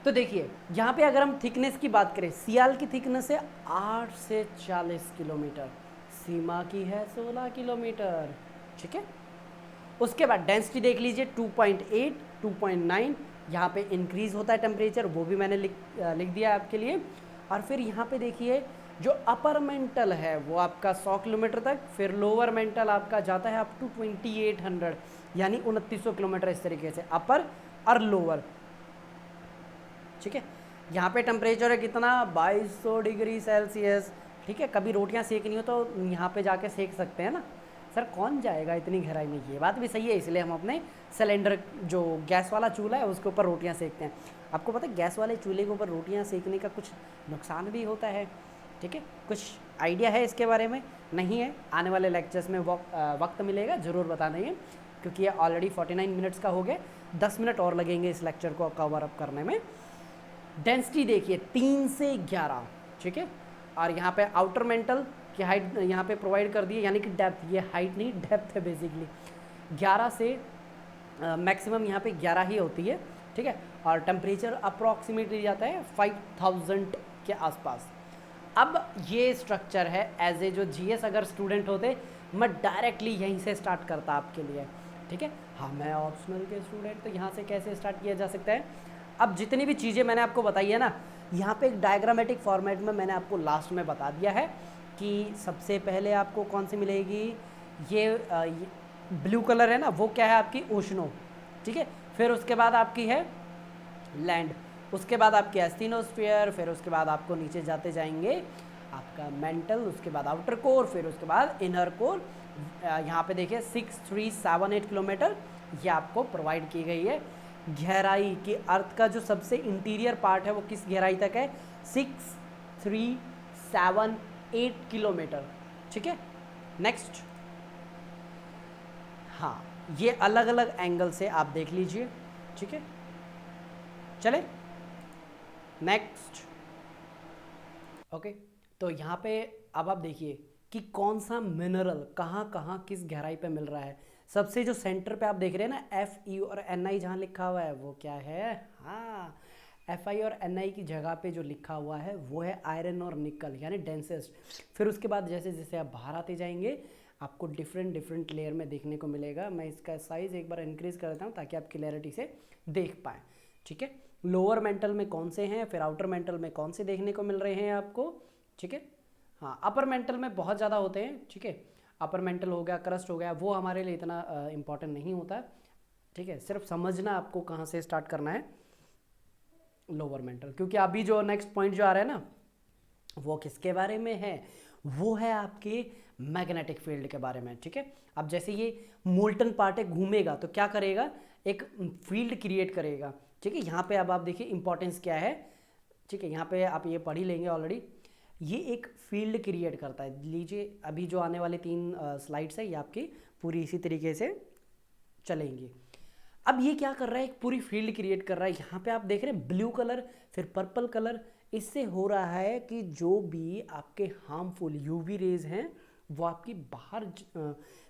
Speaker 1: तो देखिए यहाँ पे अगर हम थिकनेस की बात करें, सियाल की थिकनेस है 8 से 40 किलोमीटर, सीमा की है 16 किलोमीटर, ठीक है। उसके बाद डेंसिटी देख लीजिए 2.8, 2.9, यहाँ पे इंक्रीज़ होता है टेम्परेचर, वो भी मैंने लिख दिया है आपके लिए। और फिर यहाँ पे देखिए जो अपर मेंटल है वो आपका 100 किलोमीटर तक, फिर लोअर मेंटल आपका जाता है अप टू 2800, यानी 2900 किलोमीटर, इस तरीके से अपर और लोअर, ठीक है। यहाँ पे टेम्परेचर है कितना, 2200 डिग्री सेल्सियस, ठीक है। कभी रोटियाँ सेकनी हो तो यहाँ पे जाके सेक सकते हैं ना, सर कौन जाएगा इतनी गहराई में, ये बात भी सही है, इसलिए हम अपने सिलेंडर जो गैस वाला चूल्हा है उसके ऊपर रोटियां सेकते हैं। आपको पता है गैस वाले चूल्हे के ऊपर रोटियां सेकने का कुछ नुकसान भी होता है, ठीक है, कुछ आइडिया है इसके बारे में? नहीं है, आने वाले लेक्चर्स में वक्त मिलेगा ज़रूर बताना है, क्योंकि ये ऑलरेडी 49 मिनट्स का हो गया, 10 मिनट और लगेंगे इस लेक्चर को कवर अप करने में। डेंसिटी देखिए 3 से 11, ठीक है, और यहाँ पे आउटर मेंटल की हाइट यहाँ पे प्रोवाइड कर दी है, यानी कि डेप्थ, ये हाइट नहीं डेप्थ है बेसिकली, 11 से मैक्सिमम यहाँ पे 11 ही होती है, ठीक है, और टेम्परेचर अप्रॉक्सीमेटली जाता है 5000 के आसपास। अब ये स्ट्रक्चर है, एज ए जो जीएस अगर स्टूडेंट होते मैं डायरेक्टली यहीं से स्टार्ट करता आपके लिए, ठीक है। हाँ, मैं ऑप्शनल के स्टूडेंट, तो यहाँ से कैसे स्टार्ट किया जा सकता है? अब जितनी भी चीज़ें मैंने आपको बताई है ना, यहाँ पे एक डायग्रामेटिक फॉर्मेट में मैंने आपको लास्ट में बता दिया है कि सबसे पहले आपको कौन सी मिलेगी, ये ब्लू कलर है ना, वो क्या है आपकी ओशनो, ठीक है, फिर उसके बाद आपकी है लैंड, उसके बाद आपकी एस्थिनोस्फीयर, फिर उसके बाद आपको नीचे जाते जाएंगे आपका मेंटल, उसके बाद आउटर कोर, फिर उसके बाद इनर कोर। यहाँ पे देखिए 6378 किलोमीटर ये आपको प्रोवाइड की गई है। गहराई की अर्थ का जो सबसे इंटीरियर पार्ट है वो किस गहराई तक है? 6378 किलोमीटर, ठीक है। नेक्स्ट, हाँ, ये अलग अलग एंगल से आप देख लीजिए, ठीक है। चले नेक्स्ट, ओके। तो यहाँ पे अब आप देखिए कि कौन सा मिनरल कहाँ कहाँ किस गहराई पे मिल रहा है। सबसे जो सेंटर पे आप देख रहे हैं ना, एफ ई और एन आई जहाँ लिखा हुआ है वो क्या है? हाँ, एफ आई और एन आई की जगह पे जो लिखा हुआ है वो है आयरन और निकल, यानी डेंसेस्ट। फिर उसके बाद जैसे जैसे आप बाहर आते जाएंगे आपको डिफरेंट लेयर में देखने को मिलेगा। मैं इसका साइज़ एक बार इंक्रीज़ कर देता हूँ ताकि आप क्लैरिटी से देख पाएँ, ठीक है। लोअर मेंटल में कौन से हैं, फिर आउटर मेंटल में कौन से देखने को मिल रहे हैं आपको, ठीक है। हाँ, अपर मेंटल में बहुत ज़्यादा होते हैं, ठीक है। अपर मेंटल हो गया, क्रस्ट हो गया, वो हमारे लिए इतना इम्पॉर्टेंट नहीं होता, ठीक है। सिर्फ समझना आपको कहाँ से स्टार्ट करना है लोअर मेंटल, क्योंकि अभी जो नेक्स्ट पॉइंट जो आ रहा है ना वो किसके बारे में है? वो है आपके मैग्नेटिक फील्ड के बारे में, ठीक है। अब जैसे ये मोल्टन पार्ट है, घूमेगा तो क्या करेगा? एक फील्ड क्रिएट करेगा, ठीक है। यहाँ पे अब आप देखिए इंपॉर्टेंस क्या है, ठीक है। यहाँ पे आप ये पढ़ ही लेंगे ऑलरेडी, ये एक फील्ड क्रिएट करता है। लीजिए अभी जो आने वाले 3 स्लाइड्स है ये आपकी पूरी इसी तरीके से चलेंगी। अब ये क्या कर रहा है? एक पूरी फील्ड क्रिएट कर रहा है। यहाँ पे आप देख रहे हैं ब्लू कलर, फिर पर्पल कलर, इससे हो रहा है कि जो भी आपके हार्मफुल यूवी रेज हैं वो आपकी बाहर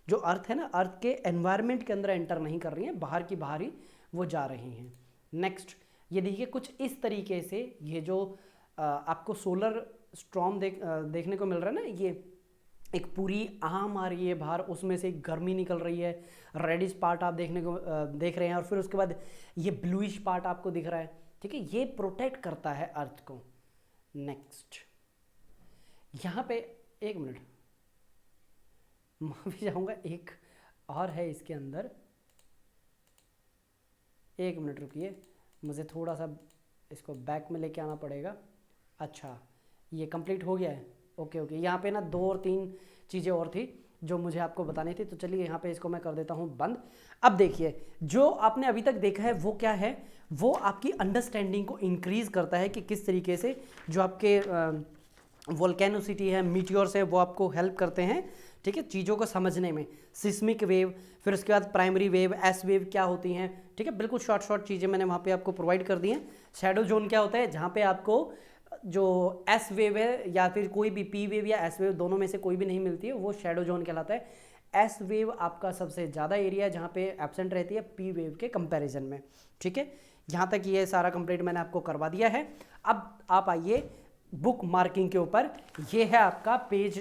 Speaker 1: जो अर्थ है ना, अर्थ के एनवायरनमेंट के अंदर एंटर नहीं कर रही हैं, बाहर की बाहर ही वो जा रही हैं। नेक्स्ट, ये देखिए कुछ इस तरीके से ये जो आपको सोलर स्टॉर्म देखने को मिल रहा है ना, ये एक पूरी आम आ रही है बाहर, उसमें से गर्मी निकल रही है, रेडिश पार्ट आप देख रहे हैं, और फिर उसके बाद ये ब्लूइश पार्ट आपको दिख रहा है, ठीक है। ये प्रोटेक्ट करता है अर्थ को। नेक्स्ट, यहाँ पे एक मिनट माफी चाहूँगा, एक और है इसके अंदर, एक मिनट रुकिए, मुझे थोड़ा सा इसको बैक में लेके आना पड़ेगा। अच्छा, ये कंप्लीट हो गया है, ओके ओके। यहाँ पे ना 2 और 3 चीज़ें और थी जो मुझे आपको बतानी थी, तो चलिए यहाँ पे इसको मैं कर देता हूँ बंद। अब देखिए जो आपने अभी तक देखा है वो क्या है? वो आपकी अंडरस्टैंडिंग को इंक्रीज़ करता है कि किस तरीके से जो आपके वोल्केनोसिटी है, मीटियोर्स है, वो आपको हेल्प करते हैं, ठीक है, चीज़ों को समझने में। सिस्मिक वेव, फिर उसके बाद प्राइमरी वेव, एस वेव क्या होती हैं, ठीक है, बिल्कुल शॉर्ट चीज़ें मैंने वहाँ पे आपको प्रोवाइड कर दी हैं। शैडो जोन क्या होता है? जहाँ पे आपको जो एस वेव है या फिर कोई भी पी वेव या एस वेव, दोनों में से कोई भी नहीं मिलती है, वो शैडो जोन कहलाता है। एस वेव आपका सबसे ज़्यादा एरिया जहाँ पे एब्सेंट रहती है पी वेव के कंपैरिजन में, ठीक है। यहाँ तक ये सारा कंप्लीट मैंने आपको करवा दिया है। अब आप आइए बुक मार्किंग के ऊपर। ये है आपका पेज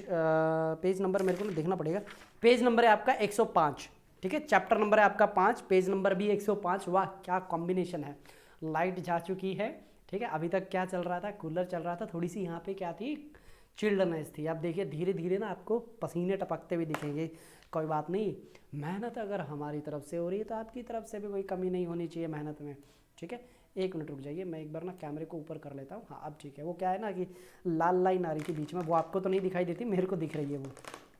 Speaker 1: नंबर, मेरे को देखना पड़ेगा, पेज नंबर है आपका 105, ठीक है। चैप्टर नंबर है आपका 5, पेज नंबर भी 105। वाह क्या कॉम्बिनेशन है। लाइट जा चुकी है, ठीक है। अभी तक क्या चल रहा था? कूलर चल रहा था, थोड़ी सी यहाँ पे क्या थी, चिल्डनेस थी। अब देखिए धीरे धीरे ना आपको पसीने टपकते हुए दिखेंगे। कोई बात नहीं, मेहनत अगर हमारी तरफ से हो रही है तो आपकी तरफ से भी कोई कमी नहीं होनी चाहिए मेहनत में, ठीक है। एक मिनट रुक जाइए, मैं एक बार ना कैमरे को ऊपर कर लेता हूँ। हाँ अब ठीक है। वो क्या है ना कि लाल लाइन आ रही थी बीच में, वो आपको तो नहीं दिखाई देती, मेरे को दिख रही है वो,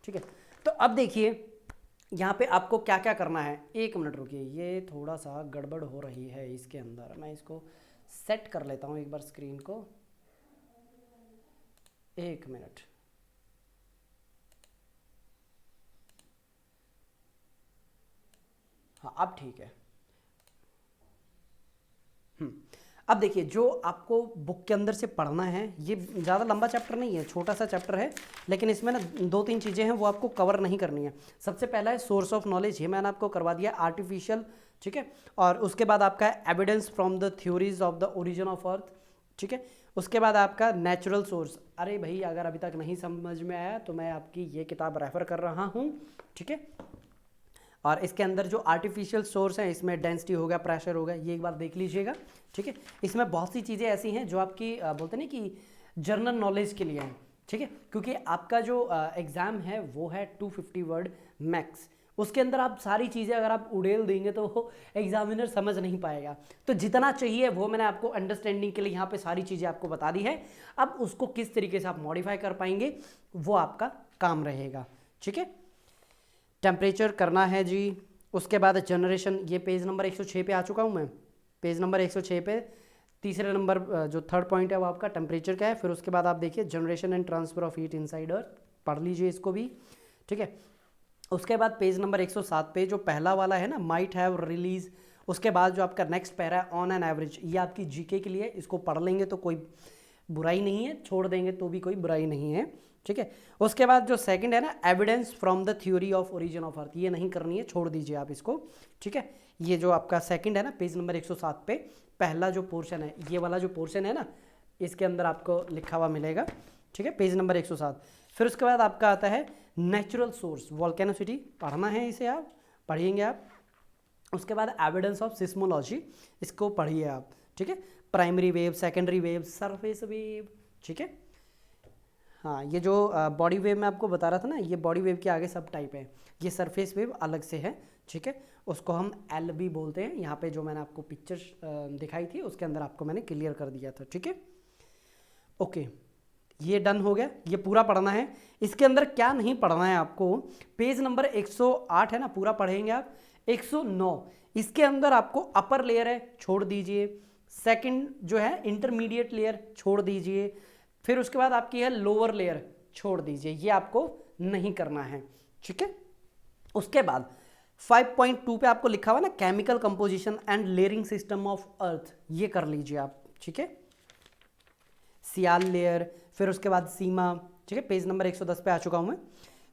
Speaker 1: ठीक है। तो अब देखिए यहाँ पे आपको क्या क्या करना है, 1 मिनट रुकिए, ये थोड़ा सा गड़बड़ हो रही है इसके अंदर, मैं इसको सेट कर लेता हूँ एक बार स्क्रीन को, 1 मिनट। हाँ अब ठीक है। अब देखिए, जो आपको बुक के अंदर से पढ़ना है, ये ज़्यादा लंबा चैप्टर नहीं है, छोटा सा चैप्टर है, लेकिन इसमें ना 2-3 चीज़ें हैं वो आपको कवर नहीं करनी है। सबसे पहला है सोर्स ऑफ नॉलेज, ये मैंने आपको करवा दिया, आर्टिफिशियल, ठीक है। और उसके बाद आपका है evidence from the theories of the origin of earth, ठीक है। उसके बाद आपका नेचुरल सोर्स, अरे भाई अगर अभी तक नहीं समझ में आया तो मैं आपकी ये किताब रेफ़र कर रहा हूँ, ठीक है। और इसके अंदर जो आर्टिफिशियल सोर्स हैं, इसमें डेंसिटी हो गया, प्रेशर हो गया, ये एक बार देख लीजिएगा, ठीक है। इसमें बहुत सी चीज़ें ऐसी हैं जो आपकी बोलते हैं ना कि जर्नल नॉलेज के लिए हैं, ठीक है। क्योंकि आपका जो एग्ज़ाम है वो है 250 वर्ड मैक्स, उसके अंदर आप सारी चीज़ें अगर आप उड़ेल देंगे तो वो एग्जामिनर समझ नहीं पाएगा। तो जितना चाहिए वो मैंने आपको अंडरस्टैंडिंग के लिए यहाँ पे सारी चीज़ें आपको बता दी है। अब उसको किस तरीके से आप मॉडिफाई कर पाएंगे वो आपका काम रहेगा, ठीक है। टेम्परेचर करना है जी, उसके बाद जनरेशन, ये पेज नंबर 106 पे आ चुका हूँ मैं, पेज नंबर 106 पे तीसरे नंबर जो थर्ड पॉइंट है वो आपका टेम्परेचर का है। फिर उसके बाद आप देखिए generation and transfer of heat inside Earth, पढ़ लीजिए इसको भी, ठीक है। उसके बाद पेज नंबर 107 पे जो पहला वाला है ना, माइट हैव रिलीज, उसके बाद जो आपका नेक्स्ट पैरा है ऑन एन एवरेज, ये आपकी जीके के लिए, इसको पढ़ लेंगे तो कोई बुराई नहीं है, छोड़ देंगे तो भी कोई बुराई नहीं है, ठीक है। उसके बाद जो सेकंड है ना, evidence from the theory of origin of earth, ये नहीं करनी है, छोड़ दीजिए आप इसको, ठीक है। ये जो आपका सेकंड है ना, पेज नंबर 107 पे पहला जो पोर्शन है, ये वाला जो पोर्शन है ना, इसके अंदर आपको लिखा हुआ मिलेगा, ठीक है, पेज नंबर 107। फिर उसके बाद आपका आता है नेचुरल सोर्स, वोल्केनोसिटी, पढ़ना है इसे, आप पढ़िएंगे आप। उसके बाद एविडेंस ऑफ सिस्मोलॉजी, इसको पढ़िए आप, ठीक है। Primary wave, secondary wave, surface wave, ठीक है। हाँ, ये जो बॉडी वेव मैं आपको बता रहा था ना, ये बॉडी वेव के आगे सब टाइप है, ये सरफेस वेव अलग से है, ठीक है। उसको हम LB बोलते हैं। यहाँ पे जो मैंने आपको पिक्चर दिखाई थी उसके अंदर आपको मैंने क्लियर कर दिया था, ठीक है। ओके, ये डन हो गया, ये पूरा पढ़ना है। इसके अंदर क्या नहीं पढ़ना है आपको, पेज नंबर 108 है ना, पूरा पढ़ेंगे आप। 109, इसके अंदर आपको अपर लेयर है, छोड़ दीजिए। सेकंड जो है इंटरमीडिएट लेयर, छोड़ दीजिए। फिर उसके बाद आपकी है लोअर लेयर, छोड़ दीजिए, ये आपको नहीं करना है, ठीक है। उसके बाद 5.2 पे आपको लिखा हुआ ना, chemical composition and layering system of earth, ये कर लीजिए आप, ठीक है। सियाल लेयर, फिर उसके बाद सीमा, ठीक है, पेज नंबर 110 पे आ चुका हूँ मैं।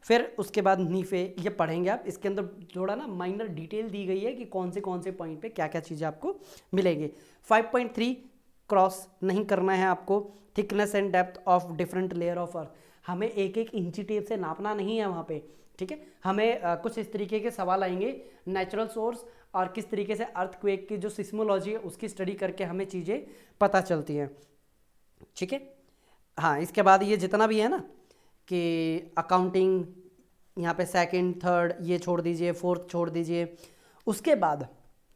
Speaker 1: फिर उसके बाद नीफे, ये पढ़ेंगे आप। इसके अंदर थोड़ा ना माइनर डिटेल दी गई है कि कौन से पॉइंट पे क्या क्या चीज़ें आपको मिलेंगे। 5.3 क्रॉस नहीं करना है आपको। Thickness and depth of different layer of earth, हमें एक एक इंची टेप से नापना नहीं है वहाँ पे, ठीक है। हमें कुछ इस तरीके के सवाल आएंगे, नेचुरल सोर्स और किस तरीके से अर्थक्वेक की जो सिस्मोलॉजी है उसकी स्टडी करके हमें चीज़ें पता चलती हैं, ठीक है। हाँ, इसके बाद ये जितना भी है ना कि अकाउंटिंग, यहाँ पे सेकंड थर्ड ये छोड़ दीजिए, फोर्थ छोड़ दीजिए। उसके बाद,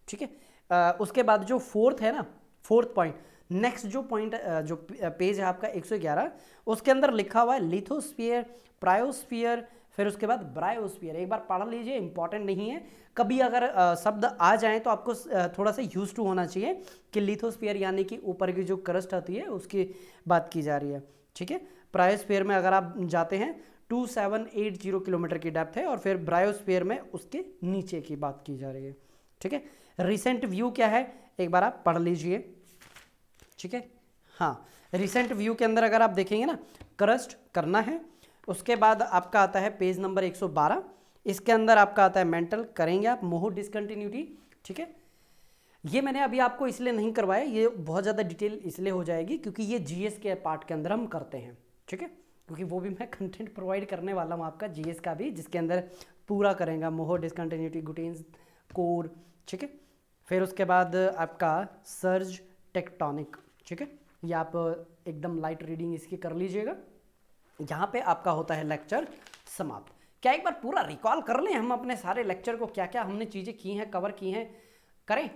Speaker 1: ठीक है, उसके बाद जो फोर्थ है ना, फोर्थ पॉइंट, नेक्स्ट जो पॉइंट जो पेज है आपका 111, उसके अंदर लिखा हुआ है लिथोस्फीयर, प्रायोस्फीयर, फिर उसके बाद ब्रायोस्फीयर। एक बार पढ़ लीजिए, इंपॉर्टेंट नहीं है, कभी अगर शब्द आ जाए तो आपको थोड़ा सा यूज टू होना चाहिए कि लिथोस्फीयर यानी कि ऊपर की जो क्रस्ट आती है उसकी बात की जा रही है, ठीक है। प्रायोस्फीयर में अगर आप जाते हैं 2780 किलोमीटर की डेप्थ है, और फिर ब्रायोस्फीयर में उसके नीचे की बात की जा रही है, ठीक है। रिसेंट व्यू क्या है एक बार आप पढ़ लीजिए, ठीक है। हाँ, रिसेंट व्यू के अंदर अगर आप देखेंगे ना, क्रस्ट करना है। उसके बाद आपका आता है पेज नंबर 112, इसके अंदर आपका आता है मेंटल, करेंगे आप। मोह डिसकंटिन्यूटी, ठीक है। ये मैंने अभी आपको इसलिए नहीं करवाया, ये बहुत ज़्यादा डिटेल इसलिए हो जाएगी क्योंकि ये जीएस के पार्ट के अंदर हम करते हैं, ठीक है। क्योंकि वो भी मैं कंटेंट प्रोवाइड करने वाला हूँ आपका जीएस का भी, जिसके अंदर पूरा करेंगे मोह डिसकंटिन्यूटी, गुटेन्स, कोर, ठीक है। फिर उसके बाद आपका सर्ज टेक्टोनिक, ठीक है। ये आप एकदम लाइट रीडिंग इसकी कर लीजिएगा। यहाँ पे आपका होता है लेक्चर समाप्त। क्या एक बार पूरा रिकॉल कर लें हम अपने सारे लेक्चर को, क्या क्या हमने चीज़ें की हैं, कवर की हैं, करें?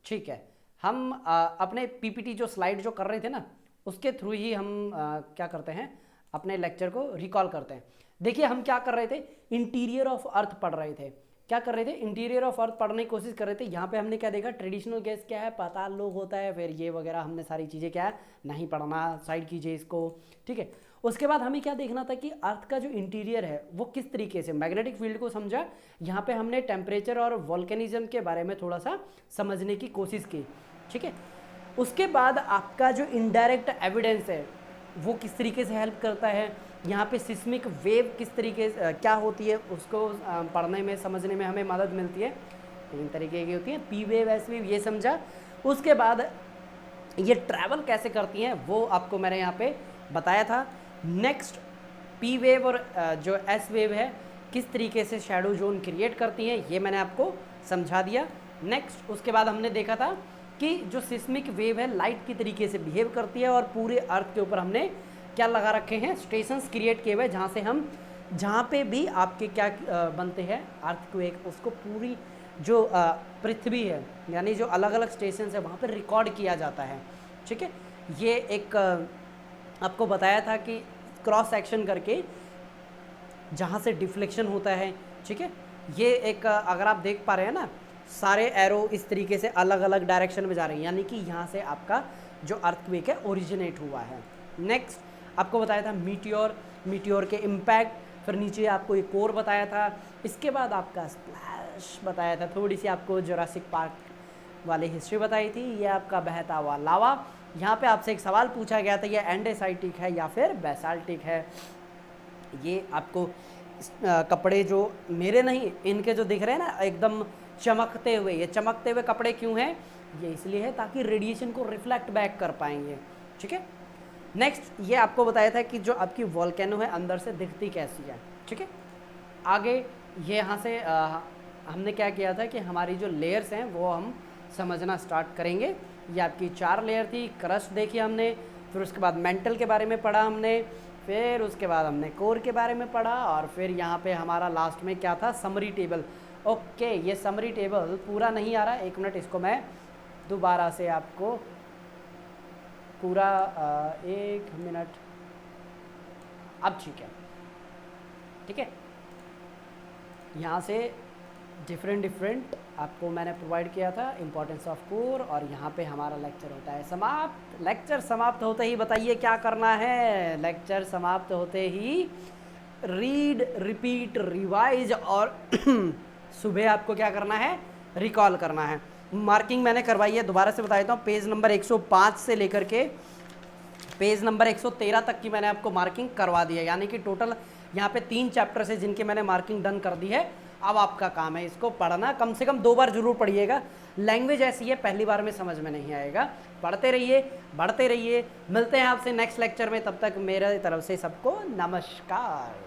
Speaker 1: ठीक है, हम अपने पीपीटी जो स्लाइड जो कर रहे थे ना, उसके थ्रू ही हम क्या करते हैं, अपने लेक्चर को रिकॉल करते हैं। देखिए हम क्या कर रहे थे, इंटीरियर ऑफ अर्थ पढ़ रहे थे। क्या कर रहे थे, इंटीरियर ऑफ अर्थ पढ़ने की कोशिश कर रहे थे। यहाँ पे हमने क्या देखा, ट्रेडिशनल गैस क्या है, पाताल लोक होता है, फिर ये वगैरह हमने सारी चीज़ें क्या है नहीं पढ़ना, साइड कीजिए इसको, ठीक है। उसके बाद हमें क्या देखना था कि अर्थ का जो इंटीरियर है वो किस तरीके से, मैग्नेटिक फील्ड को समझा, यहाँ पे हमने टेम्परेचर और वॉल्केनिज्म के बारे में थोड़ा सा समझने की कोशिश की, ठीक है। उसके बाद आपका जो इनडायरेक्ट एविडेंस है वो किस तरीके से हेल्प करता है, यहाँ पे सिस्मिक वेव किस तरीके से क्या होती है उसको पढ़ने में समझने में हमें मदद मिलती है। 3 तरीके की होती है, पी वेव, एस वेव, ये समझा। उसके बाद ये ट्रैवल कैसे करती हैं वो आपको मैंने यहाँ पे बताया था। नेक्स्ट पी वेव और जो एस वेव है किस तरीके से शैडो जोन क्रिएट करती हैं ये मैंने आपको समझा दिया। नेक्स्ट उसके बाद हमने देखा था कि जो सिस्मिक वेव है लाइट की तरीके से बिहेव करती है, और पूरे अर्थ के ऊपर हमने क्या लगा रखे हैं, स्टेशंस क्रिएट किए हुए, जहाँ से हम जहाँ पे भी आपके क्या बनते हैं अर्थक्वेक, उसको पूरी जो पृथ्वी है यानी जो अलग अलग स्टेशन है वहाँ पर रिकॉर्ड किया जाता है, ठीक है। ये एक आपको बताया था कि क्रॉस सेक्शन करके जहाँ से डिफ्लेक्शन होता है, ठीक है। ये एक अगर आप देख पा रहे हैं ना, सारे एरो इस तरीके से अलग अलग डायरेक्शन में जा रहे हैं, यानी कि यहाँ से आपका जो अर्थक्वेक है ओरिजिनेट हुआ है। नेक्स्ट आपको बताया था मीटियोर के इम्पैक्ट, फिर नीचे आपको एक कोर बताया था। इसके बाद आपका स्प्लैश बताया था, थोड़ी सी आपको जुरासिक पार्क वाली हिस्ट्री बताई थी, ये आपका बहता हुआ लावा। यहाँ पे आपसे एक सवाल पूछा गया था, ये एंडेसाइटिक है या फिर बेसाल्टिक है। ये आपको कपड़े जो मेरे नहीं, इनके जो दिख रहे हैं ना एकदम चमकते हुए, ये चमकते हुए कपड़े क्यों हैं, ये इसलिए है ताकि रेडिएशन को रिफ्लेक्ट बैक कर पाएंगे, ठीक है। नेक्स्ट ये आपको बताया था कि जो आपकी वॉल्केनो है अंदर से दिखती कैसी है, ठीक है। आगे ये यहाँ से हमने क्या किया था कि हमारी जो लेयर्स हैं वो हम समझना स्टार्ट करेंगे। ये आपकी 4 लेयर थी, क्रस्ट देखी हमने, फिर उसके बाद मेंटल के बारे में पढ़ा हमने, फिर उसके बाद हमने कोर के बारे में पढ़ा, और फिर यहाँ पे हमारा लास्ट में क्या था, समरी टेबल। ओके, ये समरी टेबल पूरा नहीं आ रहा, 1 मिनट, इसको मैं दोबारा से आपको पूरा 1 मिनट, अब ठीक है, ठीक है। यहाँ से डिफरेंट आपको मैंने प्रोवाइड किया था इम्पोर्टेंस ऑफ कोर, और यहाँ पे हमारा लेक्चर होता है समाप्त। लेक्चर समाप्त होते ही बताइए क्या करना है, लेक्चर समाप्त होते ही रीड, रिपीट, रिवाइज, और सुबह आपको क्या करना है, रिकॉल करना है। मार्किंग मैंने करवाई है, दोबारा से बता देता हूँ, पेज नंबर 105 से लेकर के पेज नंबर 113 तक की मैंने आपको मार्किंग करवा दी है, यानी कि टोटल यहाँ पे 3 चैप्टर्स है जिनके मैंने मार्किंग डन कर दी है। अब आपका काम है इसको पढ़ना, कम से कम 2 बार जरूर पढ़िएगा। लैंग्वेज ऐसी है पहली बार में समझ में नहीं आएगा, पढ़ते रहिए, बढ़ते रहिए। मिलते हैं आपसे नेक्स्ट लेक्चर में, तब तक मेरे तरफ से सबको नमस्कार।